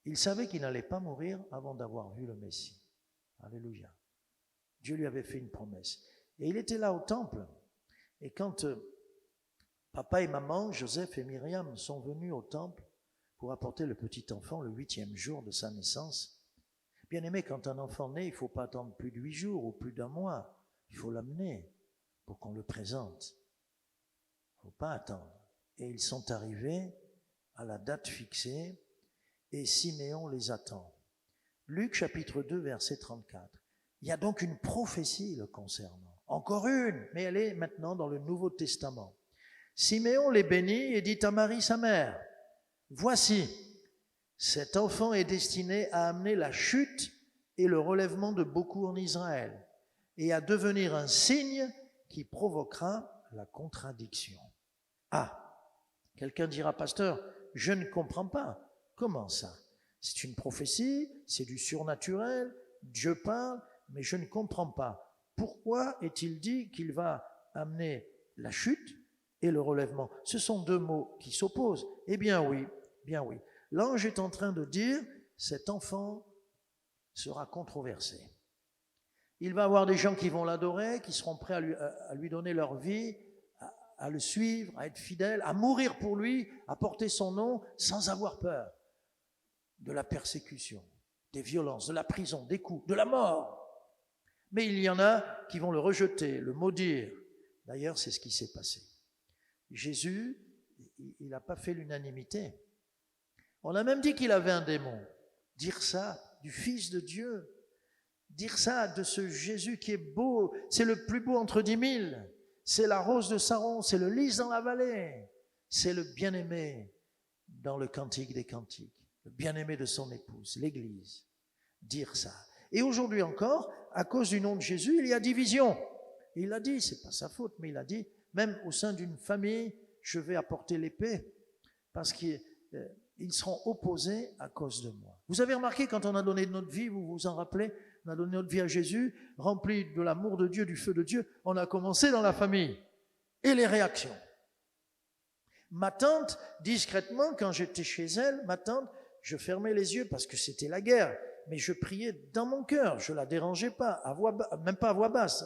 Il savait qu'il n'allait pas mourir avant d'avoir vu le Messie. Alléluia. Dieu lui avait fait une promesse. Et il était là au temple. Et quand papa et maman, Joseph et Myriam, sont venus au temple pour apporter le petit enfant le 8e jour de sa naissance, bien aimé, quand un enfant naît, il ne faut pas attendre plus de 8 jours ou plus d'un mois. Il faut l'amener pour qu'on le présente. Il ne faut pas attendre. Et ils sont arrivés à la date fixée et Siméon les attend. Luc chapitre 2, verset 34. Il y a donc une prophétie le concernant. Encore une, mais elle est maintenant dans le Nouveau Testament. Siméon les bénit et dit à Marie sa mère, « Voici, cet enfant est destiné à amener la chute et le relèvement de beaucoup en Israël et à devenir un signe qui provoquera la contradiction. » Ah, quelqu'un dira, pasteur, je ne comprends pas. Comment ça? C'est une prophétie, c'est du surnaturel, Dieu parle, mais je ne comprends pas. Pourquoi est-il dit qu'il va amener la chute et le relèvement? Ce sont deux mots qui s'opposent. Eh bien oui, bien oui. L'ange est en train de dire, cet enfant sera controversé. Il va y avoir des gens qui vont l'adorer, qui seront prêts à lui donner leur vie, à le suivre, à être fidèles, à mourir pour lui, à porter son nom sans avoir peur de la persécution, des violences, de la prison, des coups, de la mort. Mais il y en a qui vont le rejeter, le maudire. D'ailleurs, c'est ce qui s'est passé. Jésus, il n'a pas fait l'unanimité. On a même dit qu'il avait un démon. Dire ça du Fils de Dieu, dire ça de ce Jésus qui est beau, c'est le plus beau entre 10 000, c'est la rose de Saron, c'est le lys dans la vallée, c'est le bien-aimé dans le cantique des cantiques, le bien-aimé de son épouse, l'Église. Dire ça. Et aujourd'hui encore, à cause du nom de Jésus, il y a division. Et il a dit, c'est pas sa faute, mais il a dit, même au sein d'une famille, je vais apporter l'épée, parce qu'ils seront opposés à cause de moi. Vous avez remarqué, quand on a donné notre vie, vous vous en rappelez, on a donné notre vie à Jésus, rempli de l'amour de Dieu, du feu de Dieu, on a commencé dans la famille. Et les réactions. Ma tante, discrètement, quand j'étais chez elle, ma tante, je fermais les yeux parce que c'était la guerre, mais je priais dans mon cœur, je la dérangeais pas, même pas à voix basse,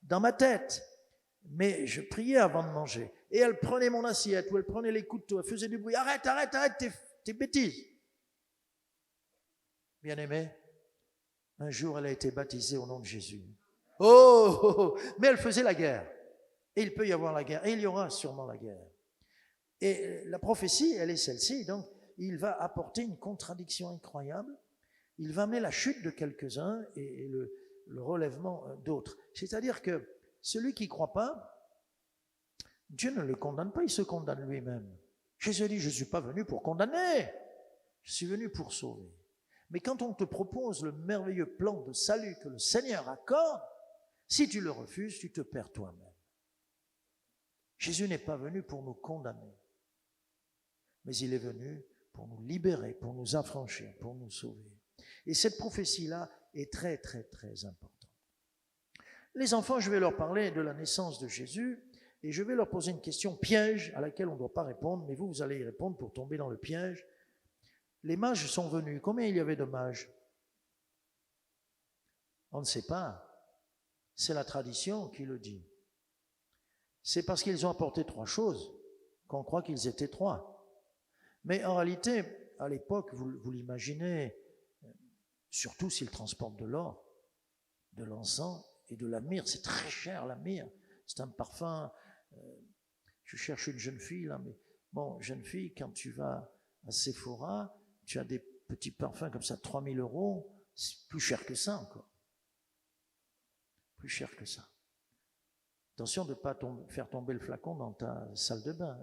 dans ma tête. Mais je priais avant de manger. Et elle prenait mon assiette, ou elle prenait les couteaux, elle faisait du bruit. Arrête, arrête, arrête tes bêtises. Bien-aimé, un jour elle a été baptisée au nom de Jésus. Oh, mais elle faisait la guerre. Et il peut y avoir la guerre, et il y aura sûrement la guerre. Et la prophétie, elle est celle-ci, donc il va apporter une contradiction incroyable. Il va amener la chute de quelques-uns et le relèvement d'autres. C'est-à-dire que celui qui ne croit pas, Dieu ne le condamne pas, il se condamne lui-même. Jésus dit, je ne suis pas venu pour condamner, je suis venu pour sauver. Mais quand on te propose le merveilleux plan de salut que le Seigneur accorde, si tu le refuses, tu te perds toi-même. Jésus n'est pas venu pour nous condamner, mais il est venu pour nous libérer, pour nous affranchir, pour nous sauver. Et cette prophétie-là est très, très, très importante. Les enfants, je vais leur parler de la naissance de Jésus et je vais leur poser une question piège à laquelle on ne doit pas répondre, mais vous allez y répondre pour tomber dans le piège. Les mages sont venus. Combien il y avait de mages? On ne sait pas. C'est la tradition qui le dit. C'est parce qu'ils ont apporté 3 choses qu'on croit qu'ils étaient 3. Mais en réalité, à l'époque, vous l'imaginez, surtout s'ils transportent de l'or, de l'encens et de la myrrhe. C'est très cher, la myrrhe. C'est un parfum. Je cherche une jeune fille, là, mais bon, jeune fille, quand tu vas à Sephora, tu as des petits parfums comme ça, 3 000 €, c'est plus cher que ça encore. Plus cher que ça. Attention de ne pas faire tomber le flacon dans ta salle de bain.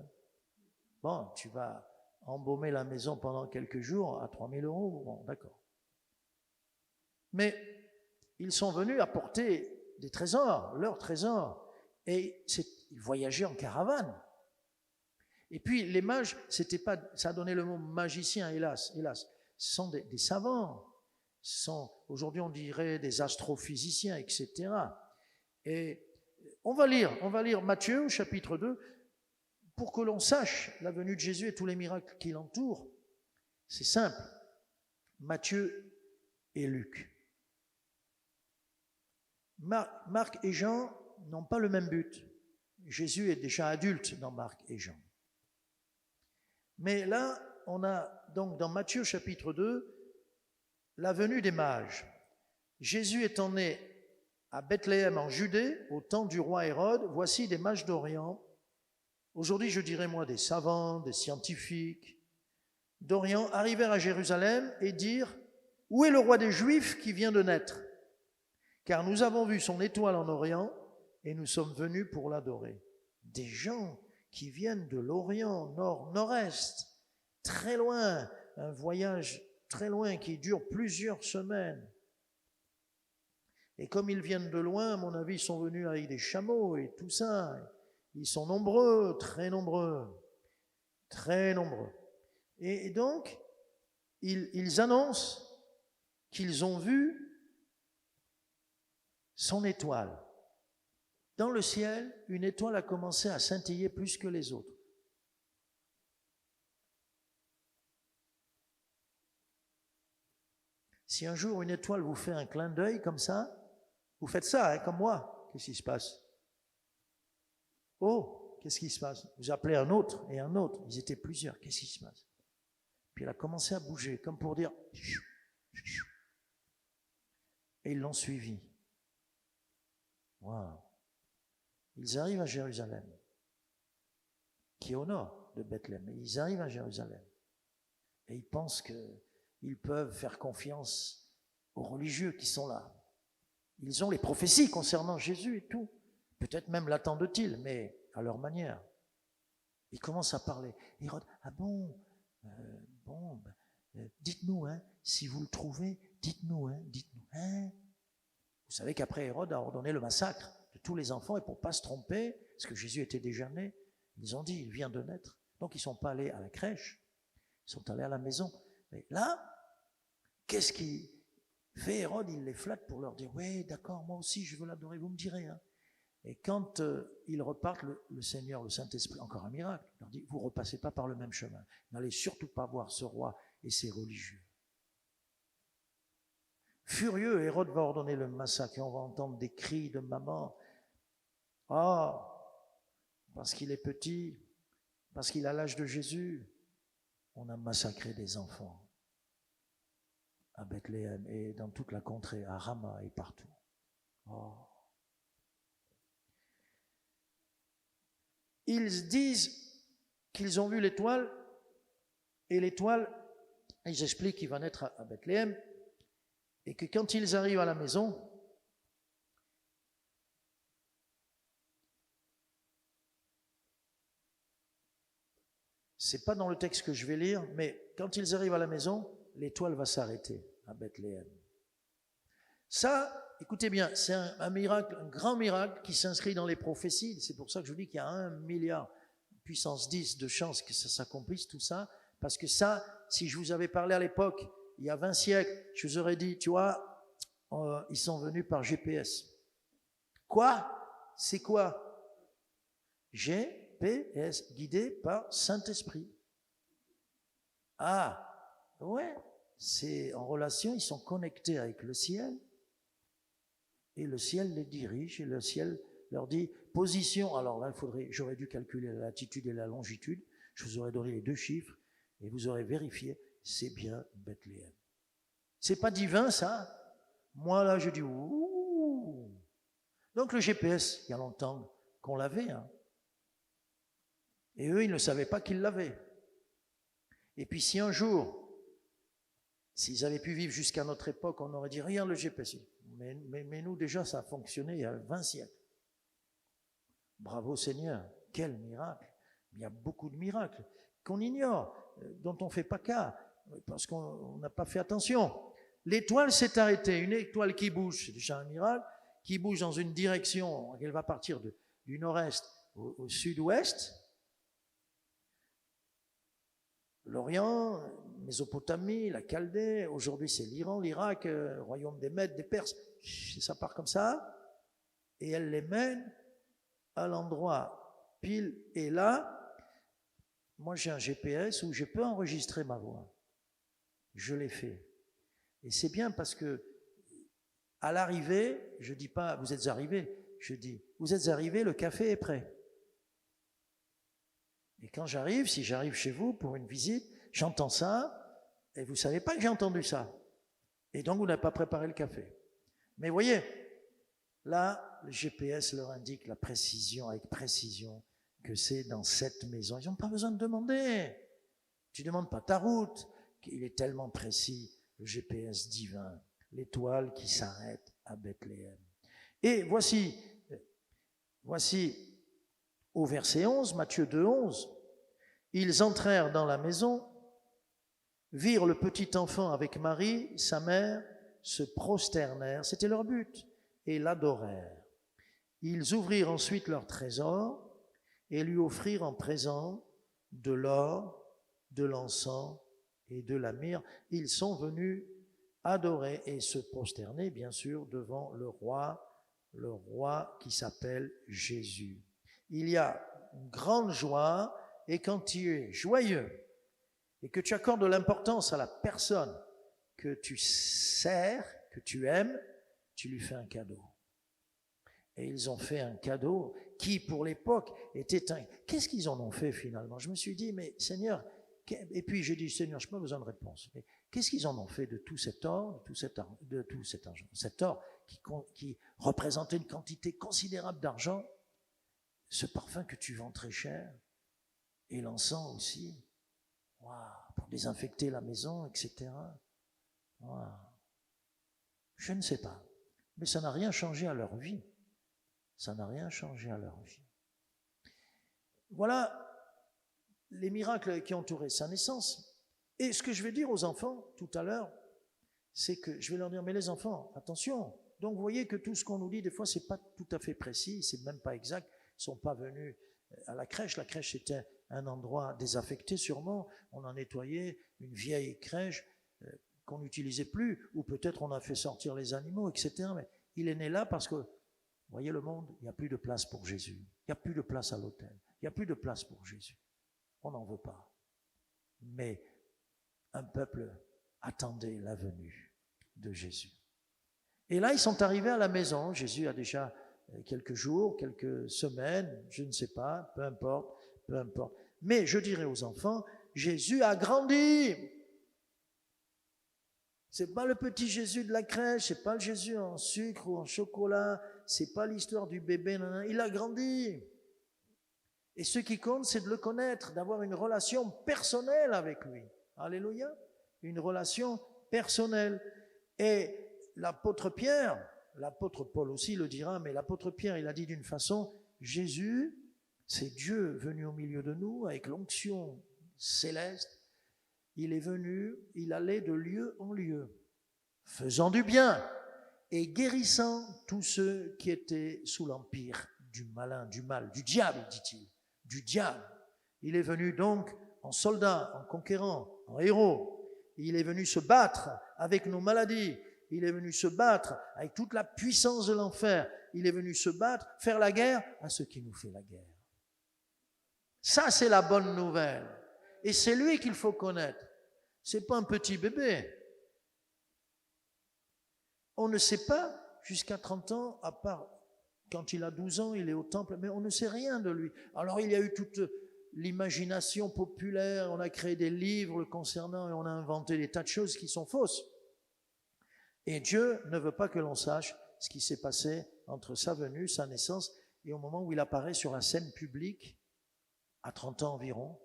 Bon, tu vas embaumer la maison pendant quelques jours à 3 000 €, bon, d'accord. Mais ils sont venus apporter des trésors, leurs trésors, et ils voyageaient en caravane. Et puis les mages, c'était pas, ça a donné le mot magicien, hélas. Ce sont des savants. Aujourd'hui on dirait des astrophysiciens, etc. Et on va lire Matthieu au chapitre 2 pour que l'on sache la venue de Jésus et tous les miracles qui l'entourent. C'est simple. Matthieu et Luc. Marc et Jean n'ont pas le même but. Jésus est déjà adulte dans Marc et Jean. Mais là, on a donc dans Matthieu chapitre 2 la venue des mages. Jésus étant né à Bethléem en Judée, au temps du roi Hérode, voici des mages d'Orient. Aujourd'hui, je dirais moi des savants, des scientifiques d'Orient arrivèrent à Jérusalem et dirent « Où est le roi des Juifs qui vient de naître ? Car nous avons vu son étoile en Orient et nous sommes venus pour l'adorer. » Des gens qui viennent de l'Orient, nord-nord-est, très loin, un voyage très loin qui dure plusieurs semaines. Et comme ils viennent de loin, à mon avis, ils sont venus avec des chameaux et tout ça. Ils sont nombreux, très nombreux, très nombreux. Et donc, ils annoncent qu'ils ont vu son étoile. Dans le ciel, une étoile a commencé à scintiller plus que les autres. Si un jour une étoile vous fait un clin d'œil comme ça, vous faites ça, hein, comme moi. Qu'est-ce qui se passe? Oh, qu'est-ce qui se passe? Vous appelez un autre et un autre. Ils étaient plusieurs. Qu'est-ce qui se passe? Puis elle a commencé à bouger, comme pour dire... Et ils l'ont suivi. Waouh! Ils arrivent à Jérusalem, qui est au nord de Bethléem. Ils arrivent à Jérusalem. Et ils pensent qu'ils peuvent faire confiance aux religieux qui sont là. Ils ont les prophéties concernant Jésus et tout. Peut-être même l'attendent-ils, mais à leur manière. Ils commencent à parler. Hérode, ah bon, dites-nous, hein, si vous le trouvez, dites-nous, hein. Vous savez qu'après Hérode a ordonné le massacre de tous les enfants, et pour ne pas se tromper, parce que Jésus était déjà né, ils ont dit, il vient de naître. Donc ils ne sont pas allés à la crèche, ils sont allés à la maison. Mais là, qu'est-ce qui fait Hérode? Il les flatte pour leur dire, oui, d'accord, moi aussi je veux l'adorer, vous me direz. Hein. Et quand ils repartent, le Seigneur, le Saint-Esprit, encore un miracle, leur dit, vous ne repassez pas par le même chemin. N'allez surtout pas voir ce roi et ses religieux. Furieux, Hérode va ordonner le massacre et on va entendre des cris de maman. Ah, parce qu'il est petit, parce qu'il a l'âge de Jésus, on a massacré des enfants à Bethléem et dans toute la contrée, à Rama et partout. Oh. Ils disent qu'ils ont vu l'étoile, et l'étoile, ils expliquent qu'il va naître à Bethléem, et que quand ils arrivent à la maison, c'est pas dans le texte que je vais lire, mais quand ils arrivent à la maison, l'étoile va s'arrêter à Bethléem. Ça, écoutez bien, c'est un miracle, un grand miracle qui s'inscrit dans les prophéties. C'est pour ça que je vous dis qu'il y a 1 milliard puissance 10 de chances que ça s'accomplisse, tout ça. Parce que ça, si je vous avais parlé à l'époque, il y a 20 siècles, je vous aurais dit, tu vois, ils sont venus par GPS. Quoi? C'est quoi? GPS, guidé par Saint-Esprit. Ah, ouais, c'est en relation, ils sont connectés avec le ciel. Et le ciel les dirige, et le ciel leur dit, position, alors là, j'aurais dû calculer la latitude et la longitude, je vous aurais donné les 2 chiffres, et vous aurez vérifié, c'est bien Bethléem. C'est pas divin, ça? Moi, là, je dis, ouh! Donc le GPS, il y a longtemps qu'on l'avait, hein. Et eux, ils ne savaient pas qu'ils l'avaient. Et puis si un jour, s'ils avaient pu vivre jusqu'à notre époque, on aurait dit, regarde le GPS. Mais nous, déjà, ça a fonctionné il y a 20 siècles. Bravo Seigneur, quel miracle. Il y a beaucoup de miracles qu'on ignore, dont on ne fait pas cas, parce qu'on n'a pas fait attention. L'étoile s'est arrêtée, une étoile qui bouge, c'est déjà un miracle, qui bouge dans une direction, elle va partir du nord-est au sud-ouest. L'Orient, Mésopotamie, la Chaldée, aujourd'hui c'est l'Iran, l'Irak, royaume des Mèdes, des Perses, ça part comme ça, et elle les mène à l'endroit pile et là. Moi j'ai un GPS où je peux enregistrer ma voix. Je l'ai fait. Et c'est bien parce que à l'arrivée, je dis pas vous êtes arrivés, je dis vous êtes arrivés, le café est prêt. Et quand j'arrive, si j'arrive chez vous pour une visite, j'entends ça, et vous ne savez pas que j'ai entendu ça. Et donc, vous n'avez pas préparé le café. Mais voyez, là, le GPS leur indique la précision, avec précision, que c'est dans cette maison. Ils n'ont pas besoin de demander. Tu ne demandes pas ta route. Il est tellement précis, le GPS divin, l'étoile qui s'arrête à Bethléem. Et voici au verset 11, Matthieu 2, 11, ils entrèrent dans la maison, virent le petit enfant avec Marie, sa mère, se prosternèrent, c'était leur but, et l'adorèrent. Ils ouvrirent ensuite leur trésor et lui offrirent en présent de l'or, de l'encens et de la myrrhe. Ils sont venus adorer et se prosterner, bien sûr, devant le roi qui s'appelle Jésus. Il y a une grande joie, et quand tu es joyeux et que tu accordes de l'importance à la personne que tu sers, que tu aimes, tu lui fais un cadeau. Et ils ont fait un cadeau qui, pour l'époque, était un... Qu'est-ce qu'ils en ont fait finalement? Je me suis dit, mais Seigneur, et puis j'ai dit, Seigneur, je n'ai pas besoin de réponse. Mais qu'est-ce qu'ils en ont fait de tout cet or, de tout cet argent, cet or qui représentait une quantité considérable d'argent? Ce parfum que tu vends très cher, et l'encens aussi, wow, pour désinfecter la maison, etc. Wow. Je ne sais pas, mais ça n'a rien changé à leur vie. Ça n'a rien changé à leur vie. Voilà les miracles qui ont entouré sa naissance. Et ce que je vais dire aux enfants tout à l'heure, c'est que je vais leur dire, mais les enfants, attention. Donc vous voyez que tout ce qu'on nous dit, des fois, c'est pas tout à fait précis, c'est même pas exact. Ils ne sont pas venus à la crèche. La crèche était un endroit désaffecté sûrement. On a nettoyé une vieille crèche qu'on n'utilisait plus, ou peut-être on a fait sortir les animaux, etc. Mais il est né là parce que, vous voyez le monde, il n'y a plus de place pour Jésus. Il n'y a plus de place à l'autel. Il n'y a plus de place pour Jésus. On n'en veut pas. Mais un peuple attendait la venue de Jésus. Et là, ils sont arrivés à la maison. Jésus a déjà quelques jours, quelques semaines, je ne sais pas, peu importe. Mais je dirais aux enfants, Jésus a grandi. C'est pas le petit Jésus de la crèche, c'est pas le Jésus en sucre ou en chocolat, c'est pas l'histoire du bébé, non, il a grandi. Et ce qui compte, c'est de le connaître, d'avoir une relation personnelle avec lui. Alléluia. Une relation personnelle. Et l'apôtre Pierre, l'apôtre Paul aussi le dira, mais l'apôtre Pierre, il a dit d'une façon, Jésus, c'est Dieu venu au milieu de nous avec l'onction céleste. Il est venu, il allait de lieu en lieu, faisant du bien et guérissant tous ceux qui étaient sous l'empire du malin, du mal, du diable, dit-il, du diable. Il est venu donc en soldat, en conquérant, en héros. Il est venu se battre avec nos maladies. Il est venu se battre avec toute la puissance de l'enfer. Il est venu se battre, faire la guerre à ceux qui nous font la guerre. Ça, c'est la bonne nouvelle. Et c'est lui qu'il faut connaître. C'est pas un petit bébé. On ne sait pas jusqu'à 30 ans, à part quand il a 12 ans, il est au temple, mais on ne sait rien de lui. Alors il y a eu toute l'imagination populaire, on a créé des livres le concernant et on a inventé des tas de choses qui sont fausses. Et Dieu ne veut pas que l'on sache ce qui s'est passé entre sa venue, sa naissance et au moment où il apparaît sur la scène publique, à 30 ans environ,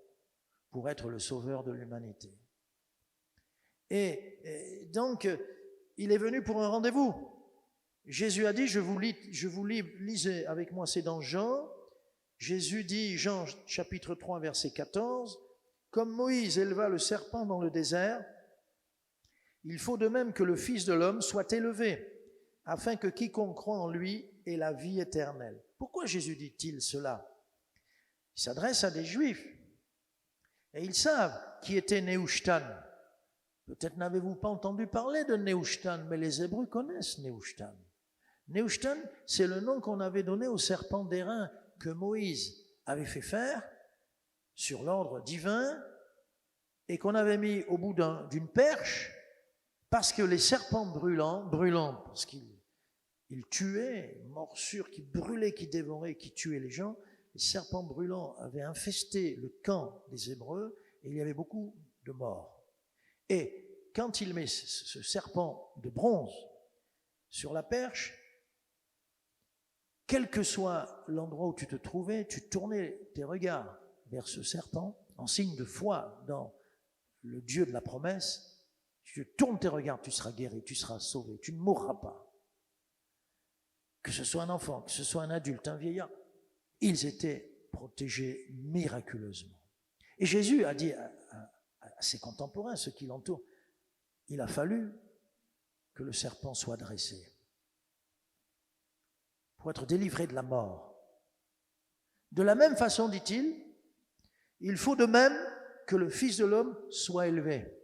pour être le sauveur de l'humanité. Et donc, il est venu pour un rendez-vous. Jésus a dit, je vous lisez avec moi, c'est dans Jean, Jésus dit, Jean chapitre 3, verset 14, « Comme Moïse éleva le serpent dans le désert, il faut de même que le Fils de l'homme soit élevé, afin que quiconque croit en lui ait la vie éternelle. » Pourquoi Jésus dit-il cela? Il s'adresse à des Juifs, et ils savent qui était Nehushtan. Peut-être n'avez-vous pas entendu parler de Nehushtan, mais les Hébreux connaissent Nehushtan. Nehushtan, c'est le nom qu'on avait donné au serpent d'airain que Moïse avait fait faire sur l'ordre divin et qu'on avait mis au bout d'une perche parce que les serpents brûlants parce qu'ils tuaient, morsures qui brûlaient, qui dévoraient, qui tuaient les gens, les serpents brûlants avaient infesté le camp des Hébreux et il y avait beaucoup de morts. Et quand il met ce serpent de bronze sur la perche, quel que soit l'endroit où tu te trouvais, tu tournais tes regards vers ce serpent en signe de foi dans le Dieu de la promesse. Tu tournes tes regards, tu seras guéri, tu seras sauvé, tu ne mourras pas. Que ce soit un enfant, que ce soit un adulte, un vieillard, ils étaient protégés miraculeusement. Et Jésus a dit à ses contemporains, ceux qui l'entourent, il a fallu que le serpent soit dressé pour être délivré de la mort. De la même façon, dit-il, il faut de même que le Fils de l'homme soit élevé,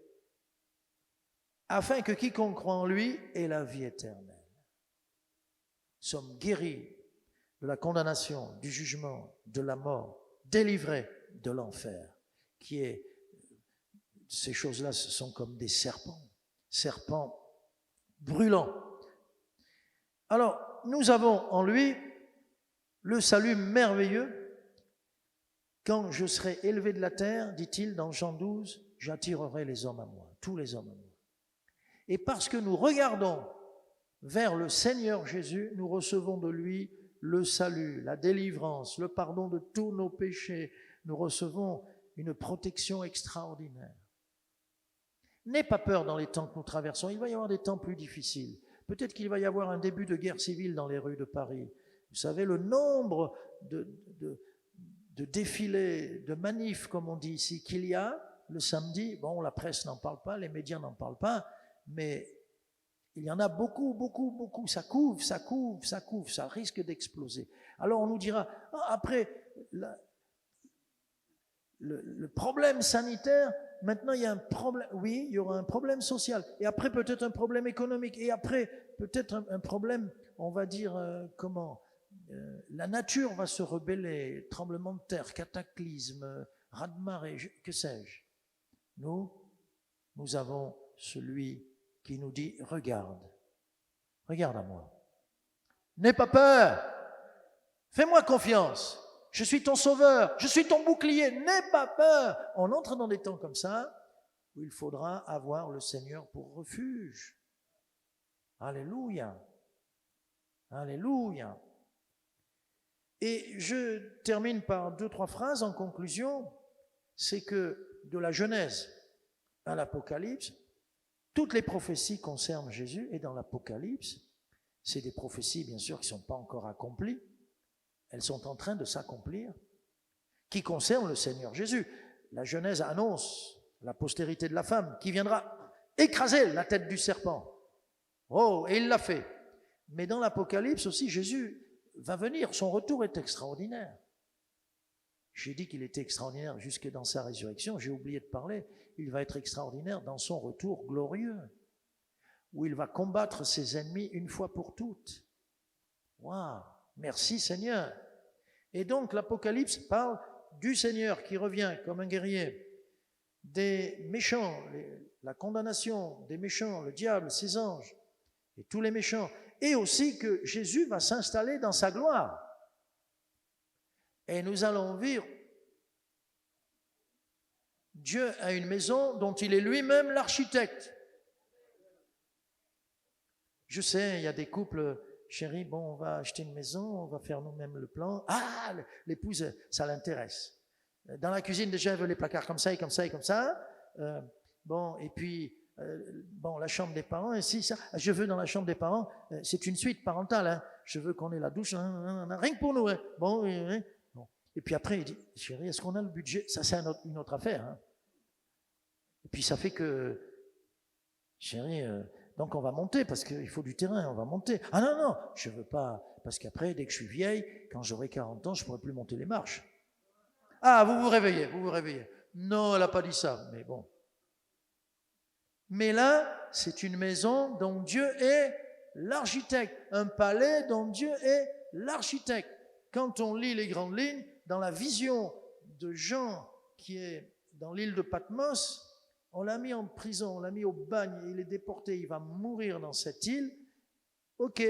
afin que quiconque croit en lui ait la vie éternelle. Nous sommes guéris de la condamnation, du jugement, de la mort, délivrés de l'enfer, qui est, ces choses-là, ce sont comme des serpents brûlants. Alors, nous avons en lui le salut merveilleux. Quand je serai élevé de la terre, dit-il dans Jean 12, j'attirerai les hommes à moi, tous les hommes à moi. Et parce que nous regardons vers le Seigneur Jésus, nous recevons de lui le salut, la délivrance, le pardon de tous nos péchés. Nous recevons une protection extraordinaire. N'aie pas peur dans les temps que nous traversons. Il va y avoir des temps plus difficiles. Peut-être qu'il va y avoir un début de guerre civile dans les rues de Paris. Vous savez, le nombre de défilés, de manifs, comme on dit ici, qu'il y a le samedi. Bon, la presse n'en parle pas, les médias n'en parlent pas, mais il y en a beaucoup, beaucoup, beaucoup. Ça couve, ça risque d'exploser. Alors on nous dira, après le problème sanitaire, maintenant il y a un problème, oui, il y aura un problème social, et après peut-être un problème économique, et après peut-être un problème, on va dire, la nature va se rebeller, tremblement de terre, cataclysme, raz-de-marée, que sais-je. Nous avons celui qui nous dit, regarde à moi. N'aie pas peur, fais-moi confiance. Je suis ton sauveur, je suis ton bouclier, n'aie pas peur. On entre dans des temps comme ça où il faudra avoir le Seigneur pour refuge. Alléluia. Alléluia. Et je termine par 2-3 phrases en conclusion. C'est que de la Genèse à l'Apocalypse, toutes les prophéties concernent Jésus, et dans l'Apocalypse, c'est des prophéties bien sûr qui ne sont pas encore accomplies. Elles sont en train de s'accomplir, qui concernent le Seigneur Jésus. La Genèse annonce la postérité de la femme qui viendra écraser la tête du serpent. Oh, et il l'a fait. Mais dans l'Apocalypse aussi, Jésus va venir. Son retour est extraordinaire. J'ai dit qu'il était extraordinaire jusque dans sa résurrection. J'ai oublié de parler. Il va être extraordinaire dans son retour glorieux, où il va combattre ses ennemis une fois pour toutes. Waouh! Merci Seigneur. Et donc l'Apocalypse parle du Seigneur qui revient comme un guerrier, des méchants, la condamnation des méchants, le diable, ses anges, et tous les méchants, et aussi que Jésus va s'installer dans sa gloire. Et nous allons vivre. Dieu a une maison dont il est lui-même l'architecte. Je sais, il y a des couples... Chérie, bon, on va acheter une maison, on va faire nous-mêmes le plan. Ah, l'épouse, ça l'intéresse. Dans la cuisine, déjà, elle veut les placards comme ça et comme ça et comme ça. Bon, et puis, la chambre des parents, et si ça, je veux dans la chambre des parents, c'est une suite parentale, hein. Je veux qu'on ait la douche, rien que pour nous. Hein. Bon. Et Et puis après, il dit, chérie, est-ce qu'on a le budget? Ça, c'est une autre affaire. Hein. Et puis ça fait que, chérie, donc on va monter parce qu'il faut du terrain, on va monter. Ah non, non, je veux pas, parce qu'après, dès que je suis vieille, quand j'aurai 40 ans, je ne pourrai plus monter les marches. Ah, vous vous réveillez. Non, elle n'a pas dit ça, mais bon. Mais là, c'est une maison dont Dieu est l'architecte, un palais dont Dieu est l'architecte. Quand on lit les grandes lignes, dans la vision de Jean qui est dans l'île de Patmos, on l'a mis en prison, on l'a mis au bagne, il est déporté, il va mourir dans cette île. Ok,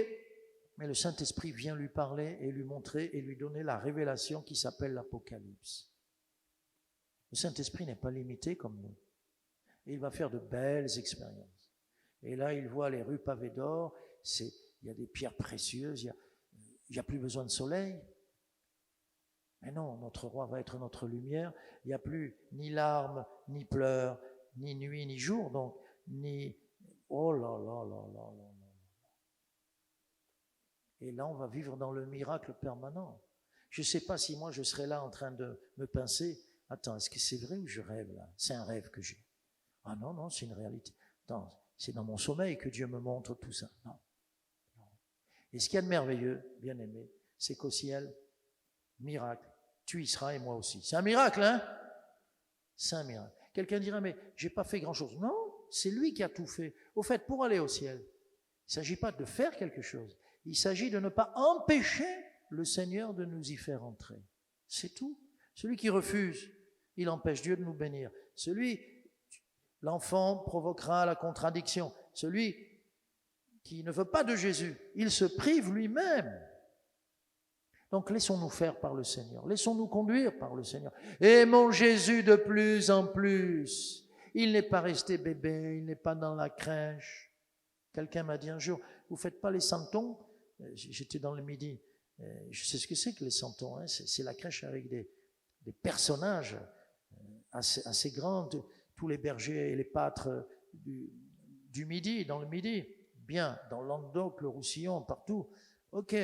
mais le Saint-Esprit vient lui parler et lui montrer et lui donner la révélation qui s'appelle l'Apocalypse. Le Saint-Esprit n'est pas limité comme nous. Et il va faire de belles expériences. Et là, il voit les rues pavées d'or, il y a des pierres précieuses, il n'y a plus besoin de soleil. Mais non, notre roi va être notre lumière. Il n'y a plus ni larmes, ni pleurs, ni nuit, ni jour. Donc, ni... Oh là là là là là là. Et là, on va vivre dans le miracle permanent. Je ne sais pas si moi, je serais là en train de me pincer. Attends, est-ce que c'est vrai ou je rêve là? C'est un rêve que j'ai. Ah non, non, c'est une réalité. Attends, c'est dans mon sommeil que Dieu me montre tout ça. Non. Non. Et ce qu'il y a de merveilleux, bien aimé, c'est qu'au ciel, miracle, tu y seras et moi aussi. C'est un miracle, hein? C'est un miracle. Quelqu'un dira, mais j'ai pas fait grand-chose. Non, c'est lui qui a tout fait. Au fait, pour aller au ciel, il ne s'agit pas de faire quelque chose. Il s'agit de ne pas empêcher le Seigneur de nous y faire entrer. C'est tout. Celui qui refuse, il empêche Dieu de nous bénir. L'enfant provoquera la contradiction. Celui qui ne veut pas de Jésus, il se prive lui-même. Donc laissons-nous faire par le Seigneur. Laissons-nous conduire par le Seigneur. Aimons Jésus de plus en plus. Il n'est pas resté bébé, il n'est pas dans la crèche. Quelqu'un m'a dit un jour, vous ne faites pas les santons? J'étais dans le Midi. Je sais ce que c'est que les santons. Hein. C'est la crèche avec des personnages assez grands, tous les bergers et les pâtres du Midi, dans le Midi. Bien, dans Languedoc, le Roussillon, partout. Ok.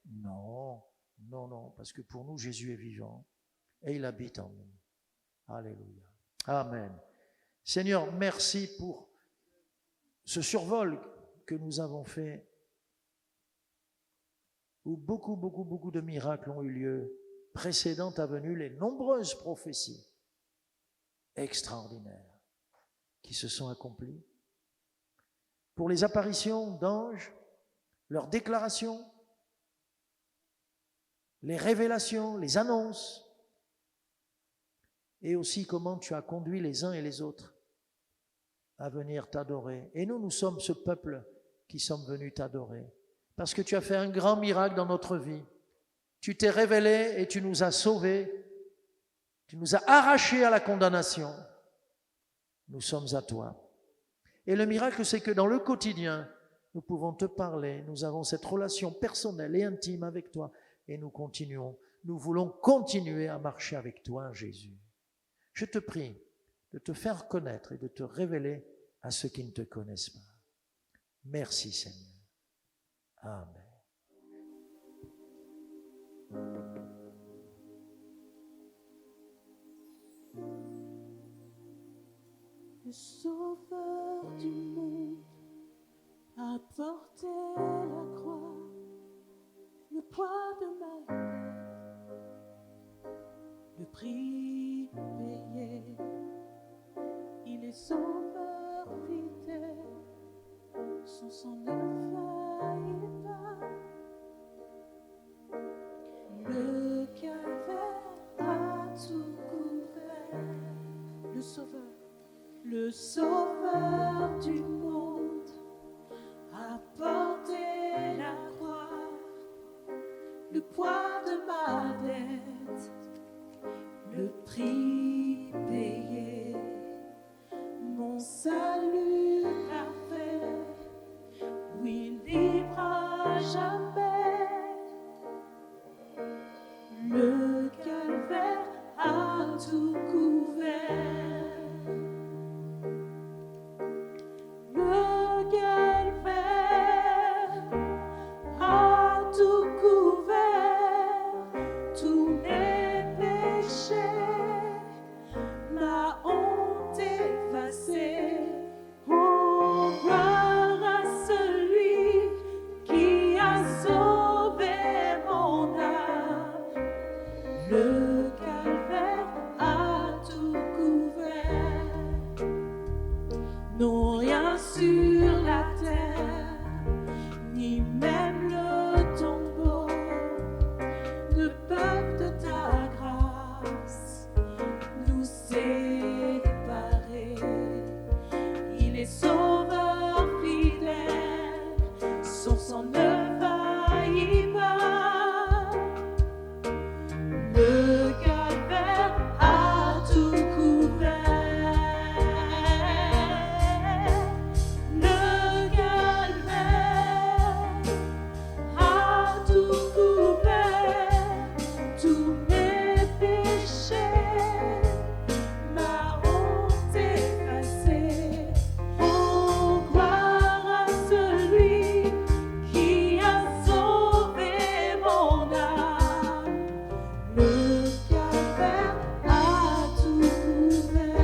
Non, non, non, parce que pour nous, Jésus est vivant et il habite en nous. Alléluia. Amen. Seigneur, merci pour ce survol que nous avons fait, où beaucoup de miracles ont eu lieu, précédant ta venue, les nombreuses prophéties extraordinaires qui se sont accomplies. Pour les apparitions d'anges, leurs déclarations, les révélations, les annonces, et aussi comment tu as conduit les uns et les autres à venir t'adorer. Et nous sommes ce peuple qui sommes venus t'adorer, parce que tu as fait un grand miracle dans notre vie. Tu t'es révélé et tu nous as sauvés, tu nous as arrachés à la condamnation. Nous sommes à toi. Et le miracle, c'est que dans le quotidien, nous pouvons te parler, nous avons cette relation personnelle et intime avec toi, et nous voulons continuer à marcher avec toi, Jésus. Je te prie de te faire connaître et de te révéler à ceux qui ne te connaissent pas. Merci Seigneur. Amen. Le Sauveur du monde a porté la croix, le poids de ma vie, le prix payé. Il est sauveur fidèle, son sang ne faillit pas. Le calvaire a tout couvert. Le Sauveur du monde a porté la croix, le poids de ma dette, le prix payé, mon salut parfait, oui, libre à jamais. Le calvaire a tout couvert. Le calvaire a tout couvert. Tout n'est non rien sur la terre, ni même le tombeau ne peuvent de ta grâce nous séparer. Il est sauveur fidèle, son sang ne faillit pas. Le calvaire a tout couvert. Le calvaire a tout couvert. Tous mes péchés, ma honte effacée. Oh, gloire à celui qui a sauvé mon âme. Le calvaire a tout couvert.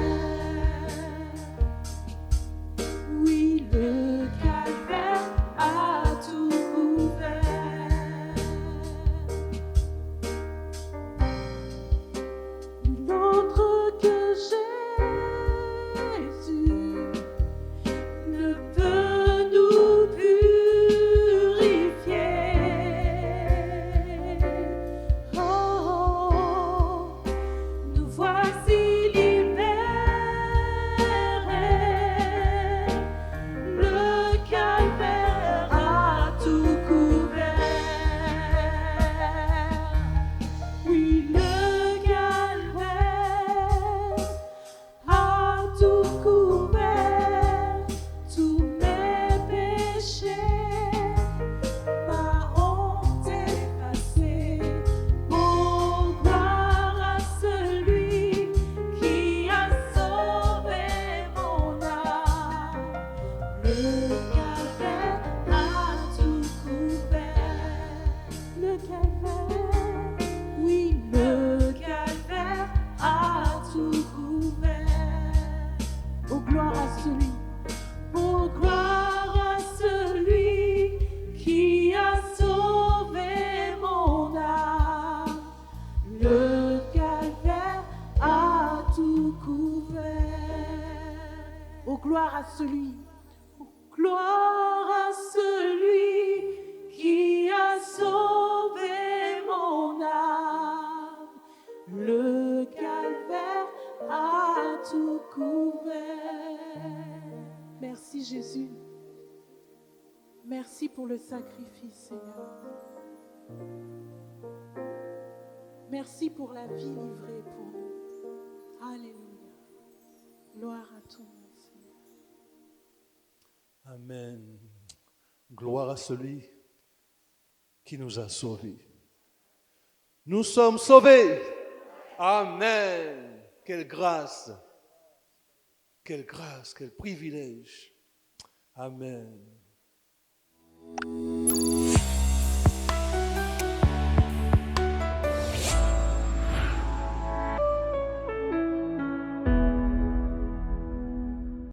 Oui, le calvaire a tout couvert. Nul autre que Jésus ne peut nous purifier. Oh, nous voici libérés. Le calvaire a tout couvert. Oui, le calvaire a tout couvert. Tous mes péchés, ma honte effacée. Oh, gloire à celui qui a sauvé mon âme. Le calvaire a tout couvert. Le calvaire, oui, le calvaire a tout couvert. Oh, gloire à celui, oh, gloire à celui qui a sauvé mon âme. Le calvaire a tout couvert. Oh, gloire à celui, oh, gloire à celui qui a sauvé mon âme. Le calvaire a tout couvert. Merci Jésus. Merci pour le sacrifice, Seigneur. Merci pour la vie livrée pour nous. Alléluia. Gloire à ton nom, Seigneur. Amen. Gloire à celui qui nous a sauvés. Nous sommes sauvés. Amen. Quelle grâce. Quelle grâce, quel privilège. Amen.